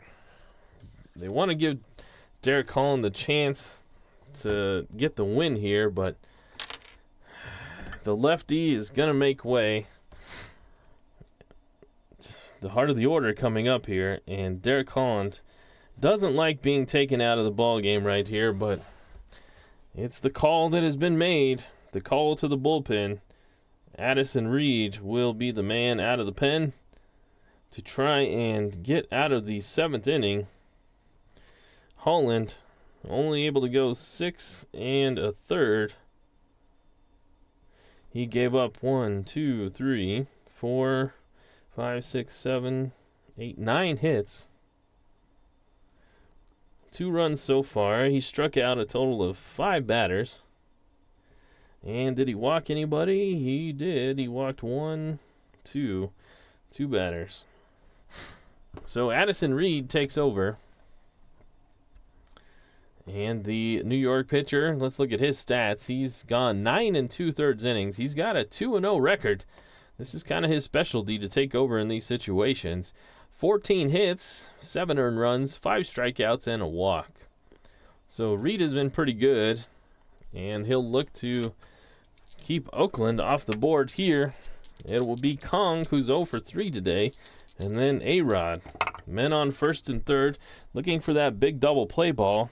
They want to give Derek Holland the chance to get the win here, but the lefty is going to make way. The heart of the order coming up here, and Derek Holland doesn't like being taken out of the ball game right here, but it's the call that has been made, the call to the bullpen. Addison Reed will be the man out of the pen to try and get out of the 7th inning. Holland only able to go 6 1/3. He gave up 1, 2, 3, 4, 5, 6, 7, 8, 9 hits. 2 runs so far. He struck out a total of 5 batters. And did he walk anybody? He did. He walked 1, 2 batters. So Addison Reed takes over. And the New York pitcher, let's look at his stats. He's gone 9 2/3 innings. He's got a 2-0 record. This is kind of his specialty, to take over in these situations. 14 hits, 7 earned runs, 5 strikeouts, and a walk. So Reed has been pretty good, and he'll look to keep Oakland off the board here. It will be Kong, who's 0 for 3 today, and then A-Rod. Men on 1st and 3rd, looking for that big double play ball.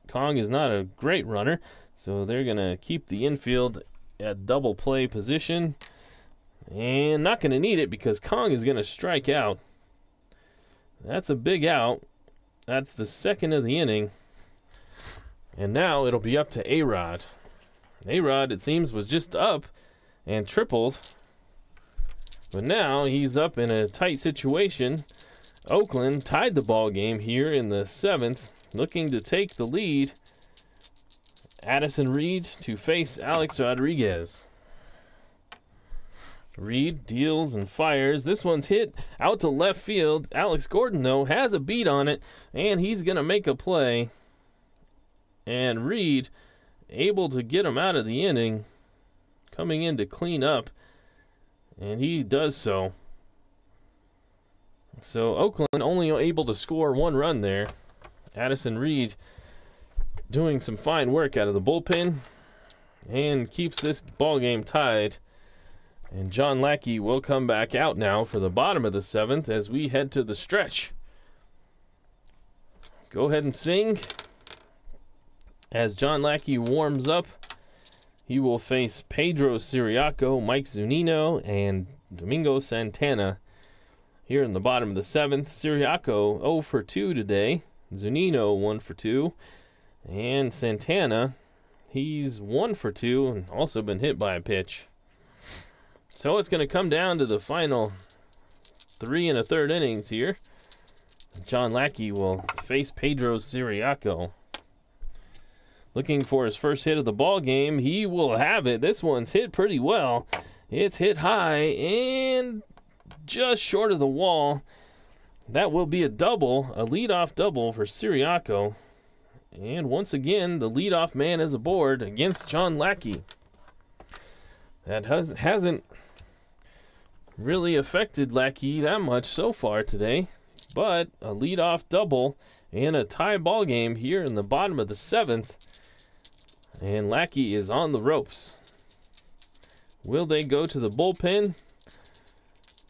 Kong is not a great runner, so they're going to keep the infield at double play position. And not going to need it because Kong is going to strike out. That's a big out. That's the second of the inning. And now it'll be up to A-Rod. A-Rod, it seems, was just up and tripled. But now he's up in a tight situation. Oakland tied the ball game here in the 7th, looking to take the lead. Addison Reed to face Alex Rodriguez. Reed deals and fires. This one's hit out to left field. Alex Gordon, though, has a beat on it, and he's going to make a play. And Reed able to get him out of the inning, coming in to clean up, and he does so. So Oakland only able to score 1 run there. Addison Reed doing some fine work out of the bullpen and keeps this ball game tied. And John Lackey will come back out now for the bottom of the 7th as we head to the stretch. Go ahead and sing. As John Lackey warms up, he will face Pedro Siriaco, Mike Zunino, and Domingo Santana here in the bottom of the 7th. Siriaco 0 for 2 today. Zunino 1 for 2. And Santana, he's 1 for 2 and also been hit by a pitch. So it's going to come down to the final 3 1/3 innings here. John Lackey will face Pedro Siriaco. Looking for his first hit of the ball game. He will have it. This one's hit pretty well. It's hit high and just short of the wall. That will be a double, a leadoff double for Siriaco. And once again, the leadoff man is aboard against John Lackey. That hasn't really affected Lackey that much so far today. But a leadoff double and a tie ball game here in the bottom of the 7th. And Lackey is on the ropes. Will they go to the bullpen?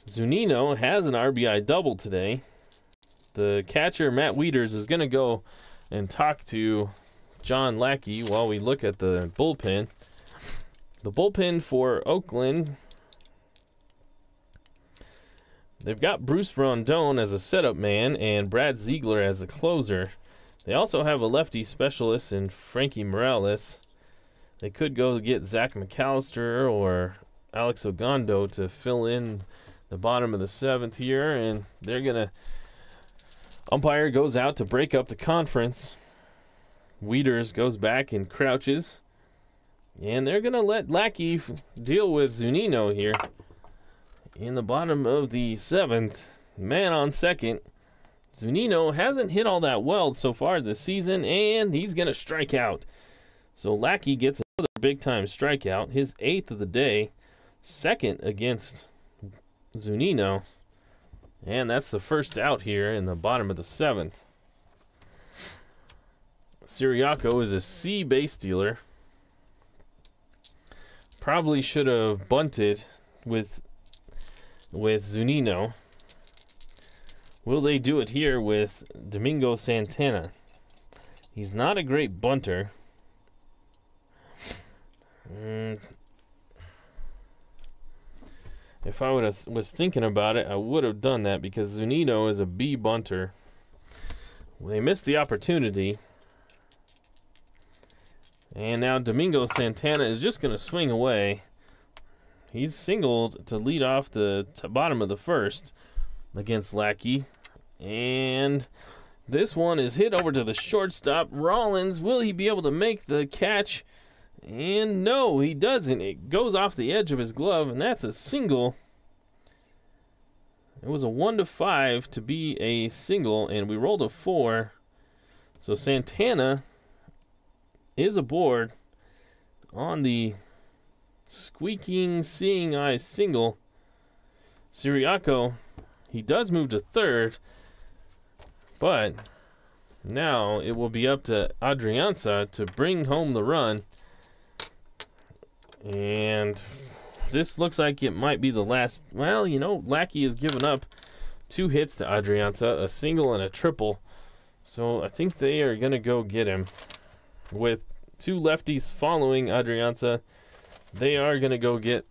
Zunino has an RBI double today. The catcher, Matt Wieters, is going to go and talk to John Lackey while we look at the bullpen. The bullpen for Oakland, they've got Bruce Rondon as a setup man and Brad Ziegler as a closer. They also have a lefty specialist in Frankie Morales. They could go get Zach McAllister or Alex Ogando to fill in the bottom of the 7th here, and they're going to... Umpire goes out to break up the conference. Wieters goes back and crouches. And they're going to let Lackey deal with Zunino here. In the bottom of the 7th, man on second. Zunino hasn't hit all that well so far this season, and he's going to strike out. So Lackey gets another big-time strikeout, his 8th of the day, 2nd against Zunino. And that's the first out here in the bottom of the 7th. Siriaco is a C base stealer. Probably should have bunted with Zunino. Will they do it here with Domingo Santana? He's not a great bunter. If I was thinking about it, I would have done that because Zunino is a B bunter. They missed the opportunity. And now Domingo Santana is just going to swing away. He's singled to lead off the bottom of the 1st against Lackey. And this one is hit over to the shortstop. Rollins, will he be able to make the catch? And no, he doesn't. It goes off the edge of his glove, and that's a single. It was a 1-5 to be a single, and we rolled a 4. So Santana is aboard on the squeaking, seeing eye single. Siriaco, he does move to 3rd, but now it will be up to Adrianza to bring home the run. And this looks like it might be the last. Well, you know, Lackey has given up 2 hits to Adrianza, a single and a triple. So I think they are going to go get him. With 2 lefties following Adrianza, they are going to go get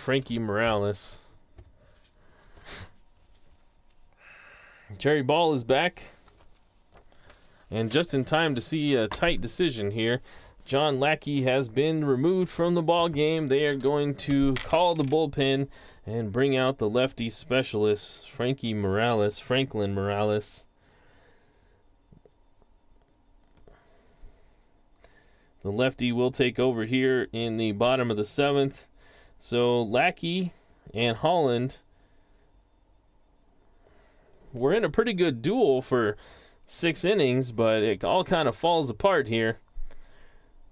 Frankie Morales. Jerry Ball is back. And just in time to see a tight decision here. John Lackey has been removed from the ball game. They are going to call the bullpen and bring out the lefty specialist, Franklin Morales. The lefty will take over here in the bottom of the 7th. So Lackey and Holland were in a pretty good duel for 6 innings, but it all kind of falls apart here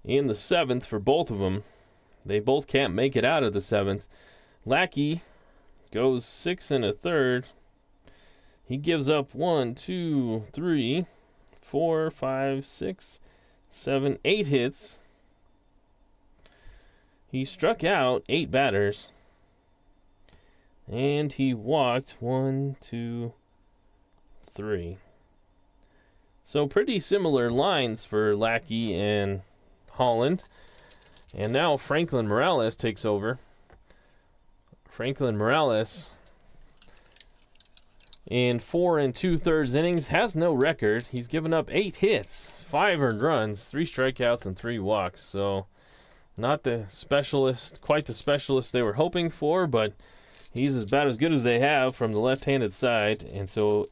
in the 7th for both of them. They both can't make it out of the 7th. Lackey goes 6 1/3. He gives up 1, 2, 3, 4, 5, 6, 7, 8 hits. He struck out 8 batters. And he walked 1, 2, 3. So pretty similar lines for Lackey and Holland. And now Franklin Morales takes over. Franklin Morales in 4 2/3 innings has no record. He's given up 8 hits, 5 earned runs, 3 strikeouts, and 3 walks. So not the specialist, quite the specialist they were hoping for, but he's about as good as they have from the left-handed side. And so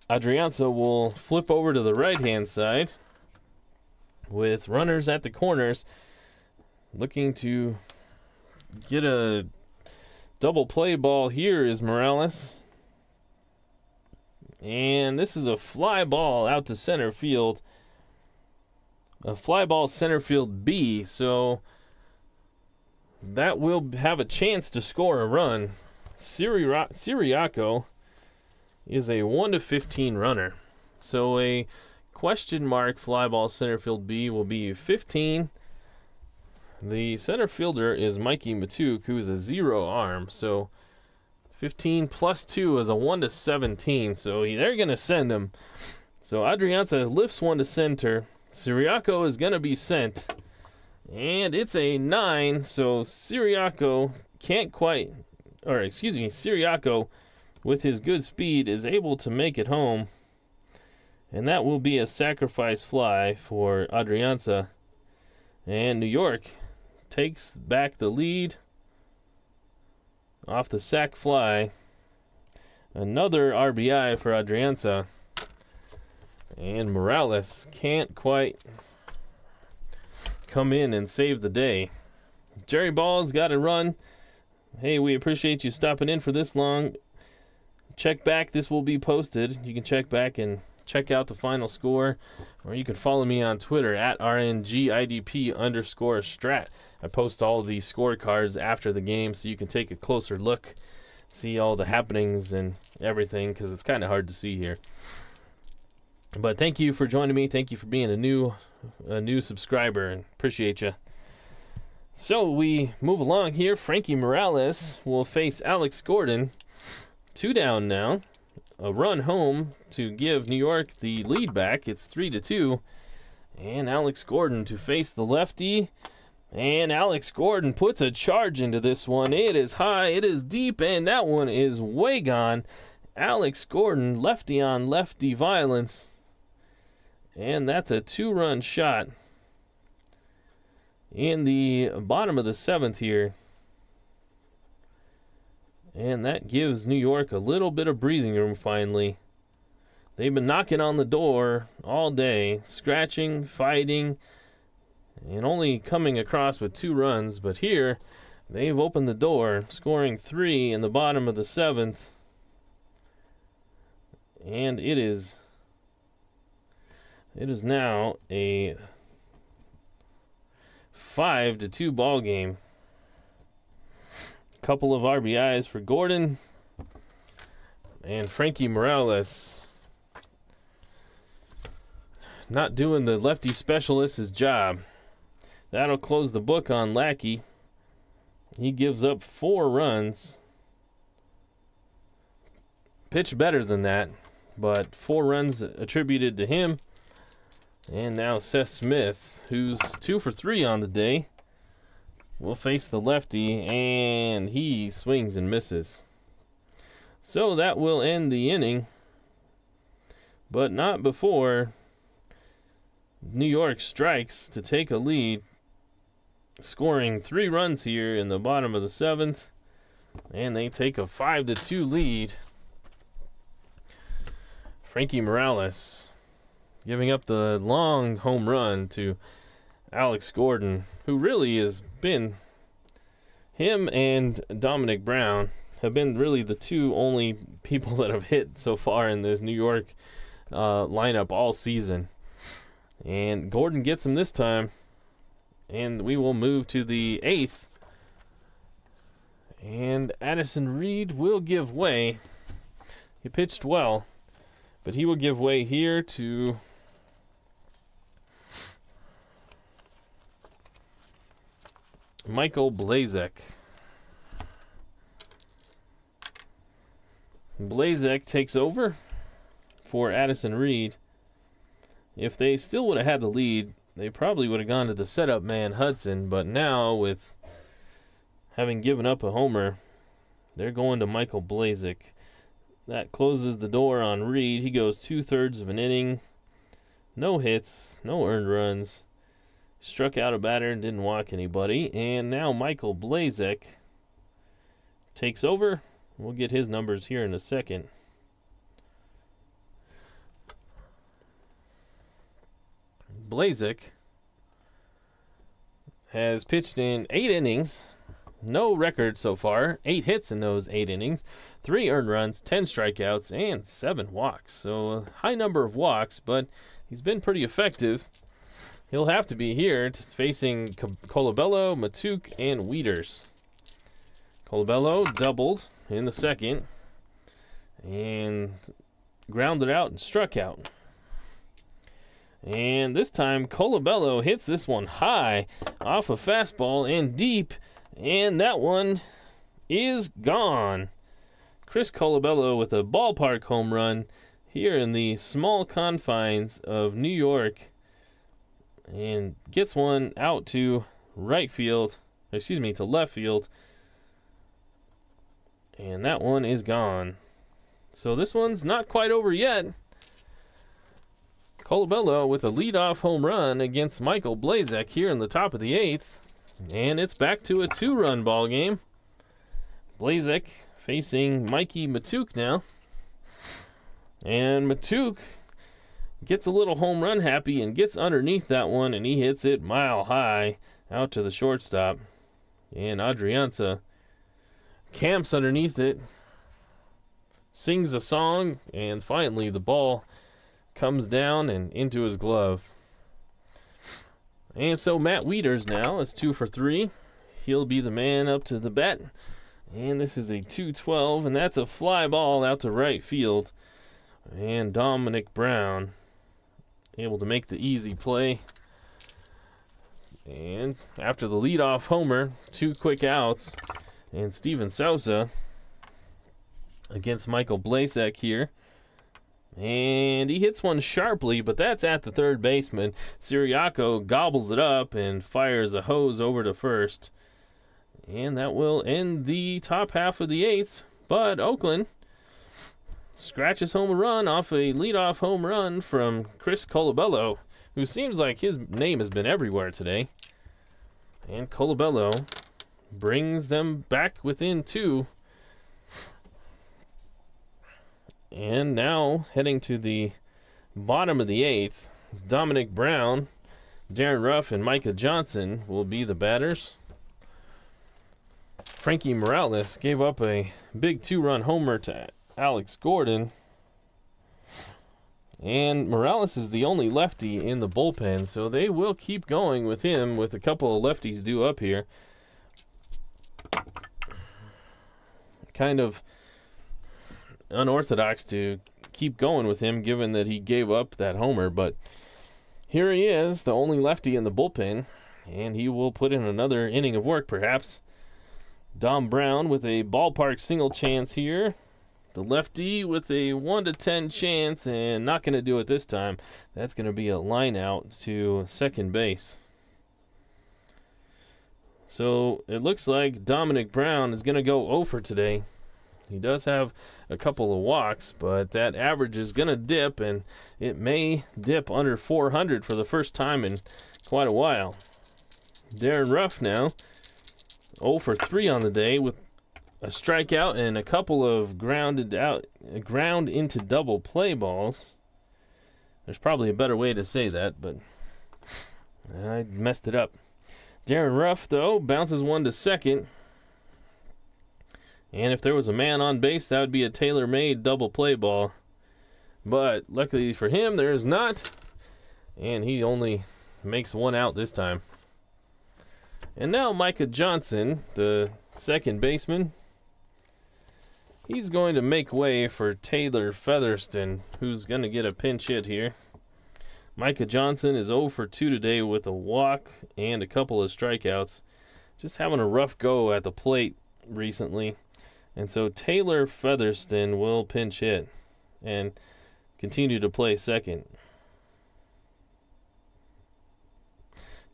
Adrianza will flip over to the right-hand side with runners at the corners, looking to get a double play ball. Here is Morales. And this is a fly ball out to center field. A fly ball center field B, so that will have a chance to score a run. Siriaco is a 1-15 runner. So a question mark fly ball center field B will be 15. The center fielder is Mikey Matuk, who is a 0 arm. So 15 plus 2 is a 1-17. So they're going to send him. So Adrianza lifts one to center. Siriaco is going to be sent. And it's a 9. So Siriaco with his good speed is able to make it home. And that will be a sacrifice fly for Adrianza. And New York takes back the lead off the sac fly. Another RBI for Adrianza. And Morales can't quite come in and save the day. Jerry Ball's got to run. Hey, we appreciate you stopping in for this long. Check back. This will be posted. You can check back and check out the final score, or you can follow me on Twitter at RNGIDP_strat. I post all the scorecards after the game so you can take a closer look, see all the happenings and everything, because it's kind of hard to see here. But thank you for joining me. Thank you for being a new subscriber, and appreciate you. So we move along here. Frankie Morales will face Alex Gordon. 2 down now. A run home to give New York the lead back. It's 3-2. And Alex Gordon to face the lefty. And Alex Gordon puts a charge into this one. It is high, it is deep, and that one is way gone. Alex Gordon, lefty on lefty violence. And that's a 2-run shot in the bottom of the 7th here. And that gives New York a little bit of breathing room finally. They've been knocking on the door all day, scratching, fighting, and only coming across with 2 runs. But here, they've opened the door, scoring 3 in the bottom of the 7th. And it is now a 5-2 ball game. Couple of RBIs for Gordon, and Frankie Morales not doing the lefty specialist's job. That'll close the book on Lackey. He gives up 4 runs. Pitched better than that, but 4 runs attributed to him. And now Seth Smith, who's 2 for 3 on the day, will face the lefty, and he swings and misses. So that will end the inning, but not before New York strikes to take a lead, scoring 3 runs here in the bottom of the 7th, and they take a 5-2 lead. Frankie Morales giving up the long home run to Alex Gordon, who really has been, him and Dominic Brown have been really the 2 only people that have hit so far in this New York lineup all season. And Gordon gets him this time, and we will move to the 8th. And Addison Reed will give way. He pitched well, but he will give way here to Michael Blazek. Blazek takes over for Addison Reed. If they still would have had the lead, they probably would have gone to the setup man, Hudson, but now with having given up a homer, they're going to Michael Blazek. That closes the door on Reed. He goes 2/3 of an inning. No hits, no earned runs. Struck out a batter and didn't walk anybody. And now Michael Blazek takes over. We'll get his numbers here in a second. Blazek has pitched in 8 innings. No record so far. 8 hits in those 8 innings. 3 earned runs, 10 strikeouts, and 7 walks. So a high number of walks, but he's been pretty effective. He'll have to be here facing Colabello, Matuk, and Wieters. Colabello doubled in the 2nd and grounded out and struck out. And this time, Colabello hits this one high off a fastball and deep, and that one is gone. Chris Colabello with a ballpark home run here in the small confines of New York, and gets one out to right field, to left field, and that one is gone. So this one's not quite over yet. Colabello with a leadoff home run against Michael Blazek here in the top of the 8th. And it's back to a 2-run ball game. Blazek facing Mikey Matuk now. And Matuk gets a little home run happy and gets underneath that one, and he hits it mile high out to the shortstop. And Adrianza camps underneath it, sings a song, and finally the ball comes down and into his glove. And so Matt Wieters now is 2 for 3. He'll be the man up to the bat. And this is a 2-12, and that's a fly ball out to right field. And Dominic Brown able to make the easy play. And after the leadoff homer, 2 quick outs. And Steven Sousa against Michael Blazek here. And he hits one sharply, but that's at the third baseman. Siriaco gobbles it up and fires a hose over to first. And that will end the top half of the 8th. But Oakland scratches home a run off a leadoff home run from Chris Colabello, who seems like his name has been everywhere today. And Colabello brings them back within 2. And now, heading to the bottom of the 8th, Dominic Brown, Darren Ruff, and Micah Johnson will be the batters. Frankie Morales gave up a big 2-run homer to Alex Gordon. And Morales is the only lefty in the bullpen, so they will keep going with him with a couple of lefties due up here. Kind of unorthodox to keep going with him given that he gave up that homer, but here he is, the only lefty in the bullpen, and he will put in another inning of work perhaps. Dom Brown with a ballpark single chance here. The lefty with a 1-10 chance, and not going to do it this time. That's going to be a line out to second base. So it looks like Dominic Brown is going to go 0 for today. He does have a couple of walks, but that average is going to dip, and it may dip under 400 for the first time in quite a while. Darren Ruff now 0 for 3 on the day with a strikeout and a couple of ground into double play balls. There's probably a better way to say that, but I messed it up. Darren Ruff, though, bounces one to second. And if there was a man on base, that would be a tailor-made double play ball. But luckily for him, there is not. And he only makes one out this time. And now Micah Johnson, the second baseman. He's going to make way for Taylor Featherston, who's going to get a pinch hit here. Micah Johnson is 0 for 2 today with a walk and a couple of strikeouts. Just having a rough go at the plate recently. And so Taylor Featherston will pinch hit and continue to play second.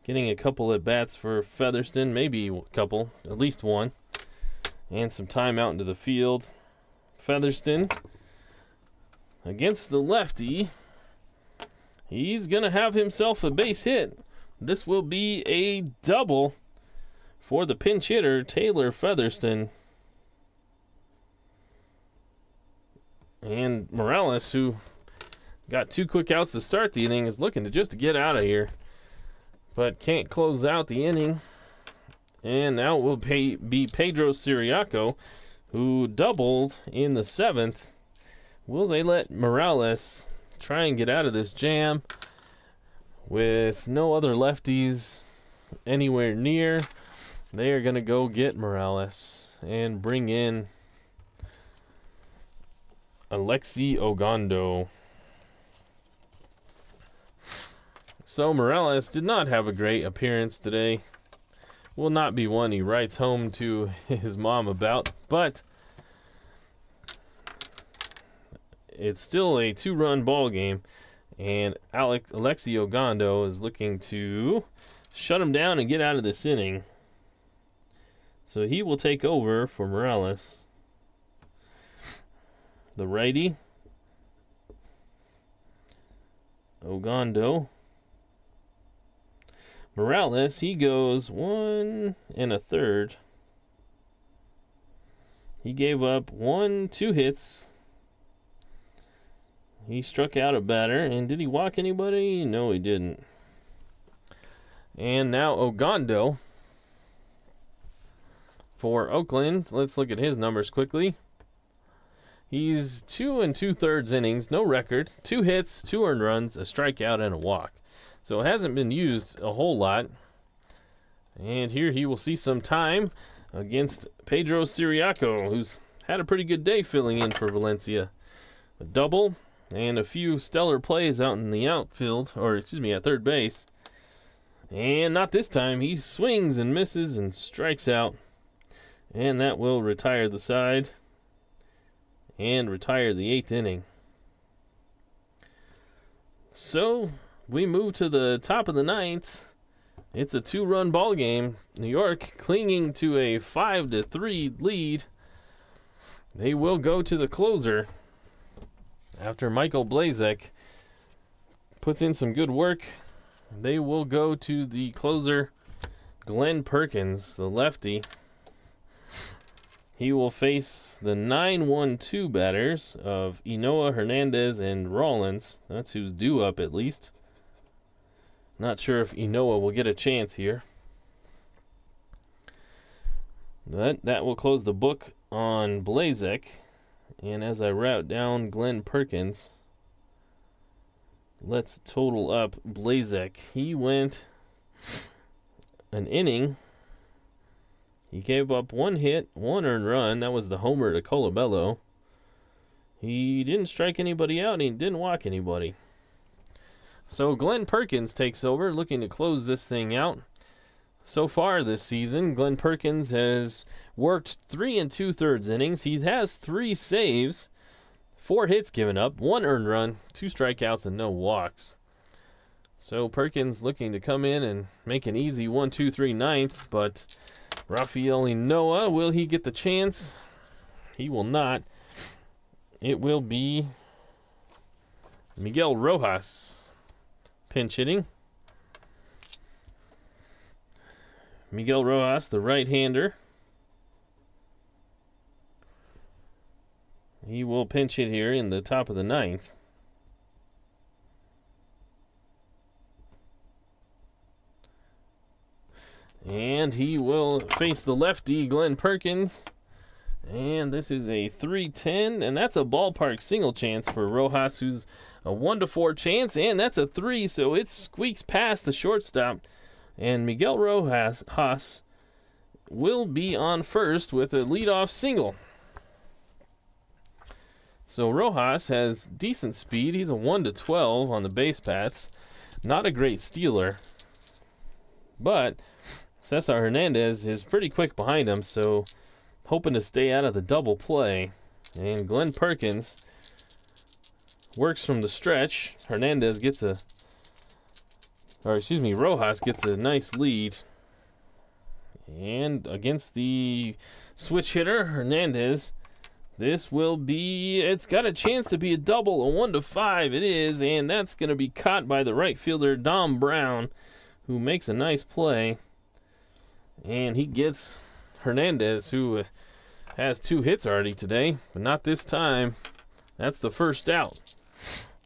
Getting a couple at bats for Featherston, maybe a couple, at least one. And some time out into the field. Featherston against the lefty. He's going to have himself a base hit. This will be a double for the pinch hitter, Taylor Featherston. And Morales, who got 2 quick outs to start the inning, is looking to just get out of here, but can't close out the inning. And now it will be Pedro Siriaco, who doubled in the 7th. Will they let Morales try and get out of this jam with no other lefties anywhere near? They are going to go get Morales and bring in Alexi Ogando. So Morales did not have a great appearance today. Will not be one he writes home to his mom about, but it's still a 2-run ball game, and Alexi Ogando is looking to shut him down and get out of this inning. So he will take over for Morales. The righty, Ogando. Morales, he goes 1 1/3. He gave up 2 hits. He struck out a batter, and did he walk anybody? No, he didn't. And now Ogando for Oakland. Let's look at his numbers quickly. He's 2 2/3 innings, no record, 2 hits, 2 earned runs, a strikeout, and a walk. So it hasn't been used a whole lot. And here he will see some time against Pedro Siriaco, who's had a pretty good day filling in for Valencia. A double and a few stellar plays out in the outfield, or excuse me, at third base. And not this time. He swings and misses and strikes out. And that will retire the side and retire the 8th inning. So we move to the top of the 9th. It's a 2-run ball game. New York clinging to a 5-3 lead. They will go to the closer after Michael Blazek puts in some good work. They will go to the closer, Glenn Perkins, the lefty. He will face the 9-1-2 batters of Inoa, Hernandez, and Rollins. That's who's due up, at least. Not sure if Inoa will get a chance here. That will close the book on Blazek. And as I route down Glenn Perkins, let's total up Blazek. He went an inning. He gave up 1 hit, 1 earned run. That was the homer to Colabello. He didn't strike anybody out, and he didn't walk anybody. So Glenn Perkins takes over, looking to close this thing out. So far this season, Glenn Perkins has worked 3 2/3 innings. He has 3 saves, 4 hits given up, 1 earned run, 2 strikeouts, and no walks. So Perkins looking to come in and make an easy 1-2-3 ninth, but Rafael Noah, will he get the chance? He will not. It will be Miguel Rojas pinch hitting. Miguel Rojas, the right-hander. He will pinch hit here in the top of the ninth. And he will face the lefty, Glenn Perkins. And this is a 3-10, and that's a ballpark single chance for Rojas, who's a 1-4 chance, and that's a 3, so it squeaks past the shortstop. And Miguel Rojas will be on first with a leadoff single. So Rojas has decent speed. He's a 1-12 on the base paths. Not a great stealer, but Cesar Hernandez is pretty quick behind him, so hoping to stay out of the double play. And Glenn Perkins works from the stretch. Rojas gets a nice lead. And against the switch hitter, Hernandez, this will be, it's got a chance to be a double, a 1-5 it is, and that's going to be caught by the right fielder, Dom Brown, who makes a nice play. And he gets Hernandez, who has 2 hits already today, but not this time. That's the first out.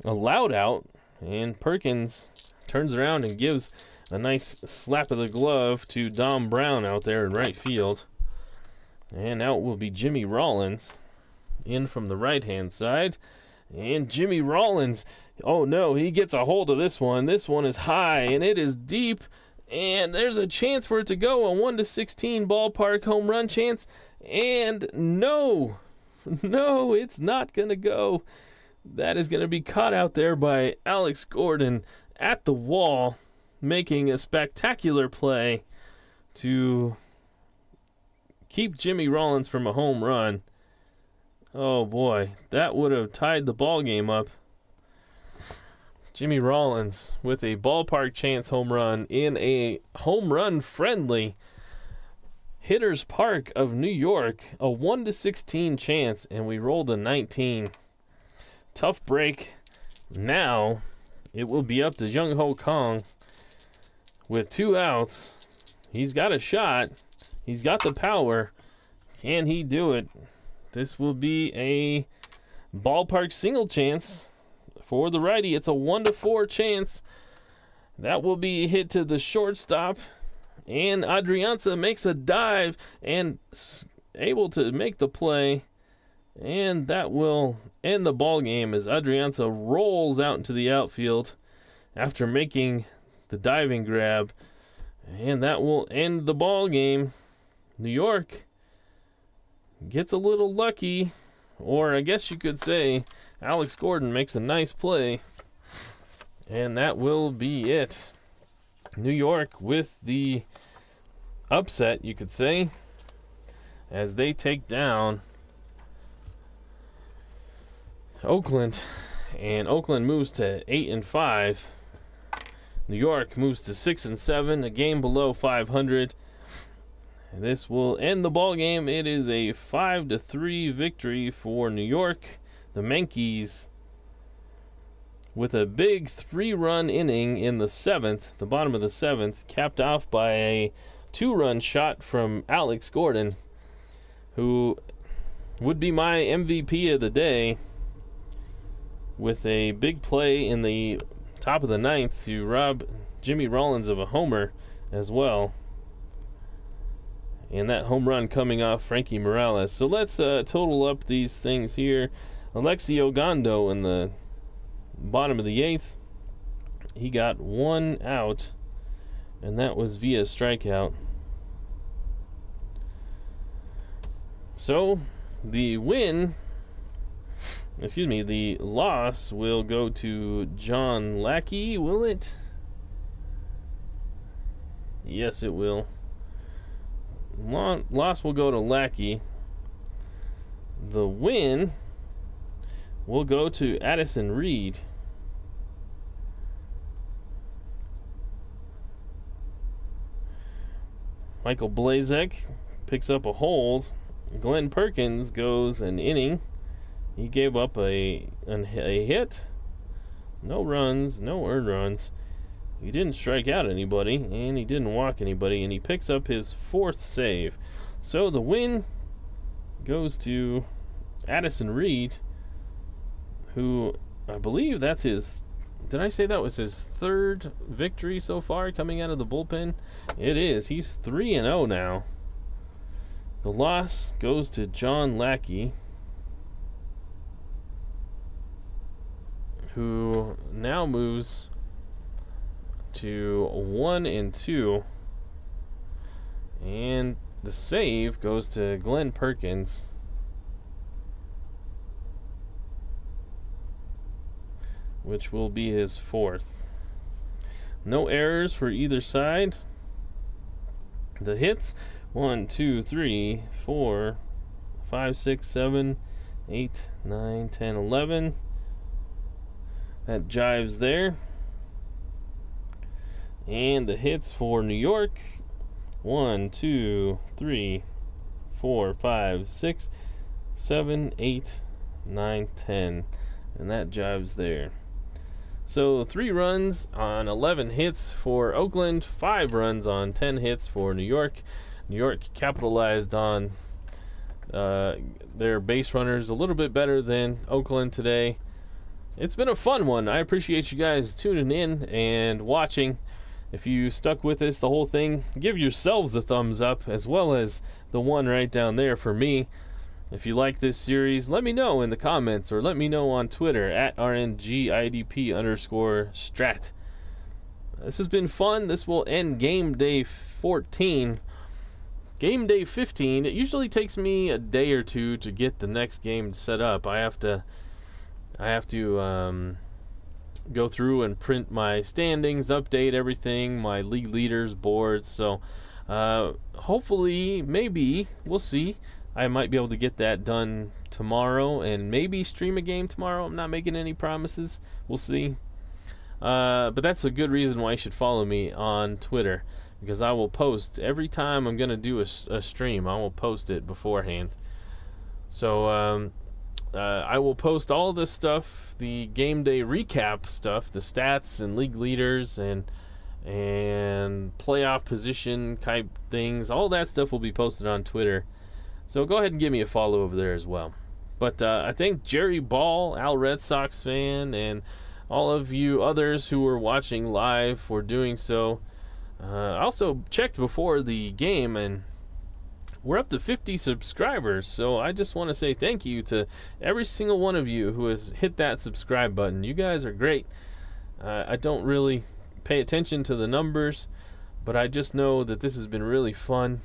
A loud out, and Perkins turns around and gives a nice slap of the glove to Dom Brown out there in right field. And out will be Jimmy Rollins in from the right-hand side. And Jimmy Rollins, oh no, he gets a hold of this one. This one is high, and it is deep. And there's a chance for it to go, a 1-16 ballpark home run chance. And no, it's not going to go. That is going to be caught out there by Alex Gordon at the wall, making a spectacular play to keep Jimmy Rollins from a home run. Oh boy, that would have tied the ball game up. Jimmy Rollins with a ballpark chance home run in a home run friendly Hitters Park of New York, a 1-16 chance, and we rolled a 19. Tough break. Now it will be up to Jung Ho Kong with 2 outs. He's got a shot. He's got the power. Can he do it? This will be a ballpark single chance for the righty. It's a 1-4 chance. That will be hit to the shortstop. And Adrianza makes a dive and able to make the play. And that will end the ball game as Adrianza rolls out into the outfield after making the diving grab. And that will end the ball game. New York gets a little lucky, or I guess you could say Alex Gordon makes a nice play. And that will be it. New York with the upset, you could say, as they take down Oakland, and Oakland moves to 8-5. New York moves to 6-7, a game below 500. And this will end the ball game. It is a 5-3 victory for New York. The Yankees with a big 3-run inning in the 7th, the bottom of the 7th, capped off by a 2-run shot from Alex Gordon, who would be my MVP of the day, with a big play in the top of the 9th to rob Jimmy Rollins of a homer as well. And that home run coming off Frankie Morales. So let's total up these things here. Alexi Ogando in the bottom of the 8th. He got 1 out, and that was via strikeout. So the loss will go to John Lackey, will it? Yes, it will. Loss will go to Lackey. The win will go to Addison Reed. Michael Blazek picks up a hold. Glenn Perkins goes an inning. He gave up a hit. No runs, no earned runs. He didn't strike out anybody, and he didn't walk anybody, and he picks up his 4th save. So the win goes to Addison Reed, who I believe that's his... Did I say that was his 3rd victory so far coming out of the bullpen? It is. He's 3-0 now. The loss goes to John Lackey, who now moves to 1-2, and the save goes to Glenn Perkins, which will be his 4th. No errors for either side. The hits: 1, 2, 3, 4, 5, 6, 7, 8, 9, 10, 11. That jives there. And the hits for New York: 1, 2, 3, 4, 5, 6, 7, 8, 9, 10. And that jives there. So 3 runs on 11 hits for Oakland, 5 runs on 10 hits for New York. New York capitalized on their base runners a little bit better than Oakland today. It's been a fun one. I appreciate you guys tuning in and watching. If you stuck with us the whole thing, give yourselves a thumbs up, as well as the one right down there for me. If you like this series, let me know in the comments, or let me know on Twitter at RNGIDP_Strat. This has been fun. This will end game day 14. Game day 15, it usually takes me a day or two to get the next game set up. I have to go through and print my standings, update everything, my league leaders boards. So hopefully, maybe, we'll see, I might be able to get that done tomorrow and maybe stream a game tomorrow. I'm not making any promises. We'll see. But that's a good reason why you should follow me on Twitter, because I will post every time I'm going to do a stream. I will post it beforehand. So I will post all this stuff, the game day recap stuff, the stats and league leaders and playoff position type things. All that stuff will be posted on Twitter. So go ahead and give me a follow over there as well. But I thank Jerry Ball, Al Red Sox fan, and all of you others who were watching live for doing so. I also checked before the game, and we're up to 50 subscribers. So I just want to say thank you to every single one of you who has hit that subscribe button. You guys are great. I don't really pay attention to the numbers, but I just know that this has been really fun.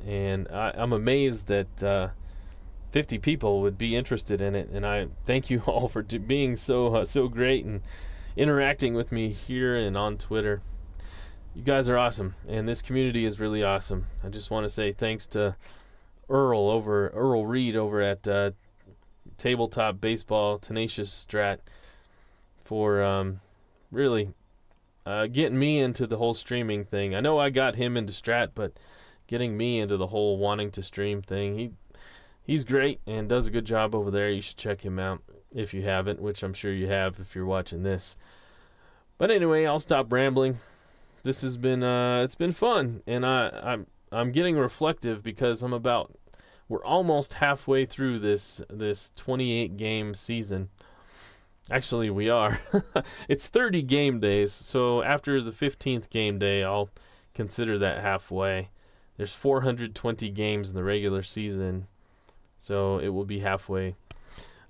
And I'm amazed that 50 people would be interested in it, and I thank you all for being so great and interacting with me here and on Twitter. You guys are awesome, and this community is really awesome. I just want to say thanks to Earl Reed over at Tabletop Baseball, Tenacious Strat, for really getting me into the whole streaming thing. I know I got him into Strat, but getting me into the whole wanting to stream thing. He's great and does a good job over there. You should check him out if you haven't, which I'm sure you have if you're watching this. But anyway, I'll stop rambling. This has been it's been fun, and I'm getting reflective because we're almost halfway through this 28 game season. Actually, we are. It's 30 game days, so after the 15th game day, I'll consider that halfway. There's 420 games in the regular season, so it will be halfway.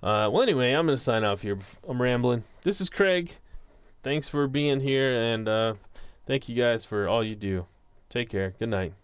Well, anyway, I'm going to sign off here. I'm rambling. This is Craig. Thanks for being here, and thank you guys for all you do. Take care. Good night.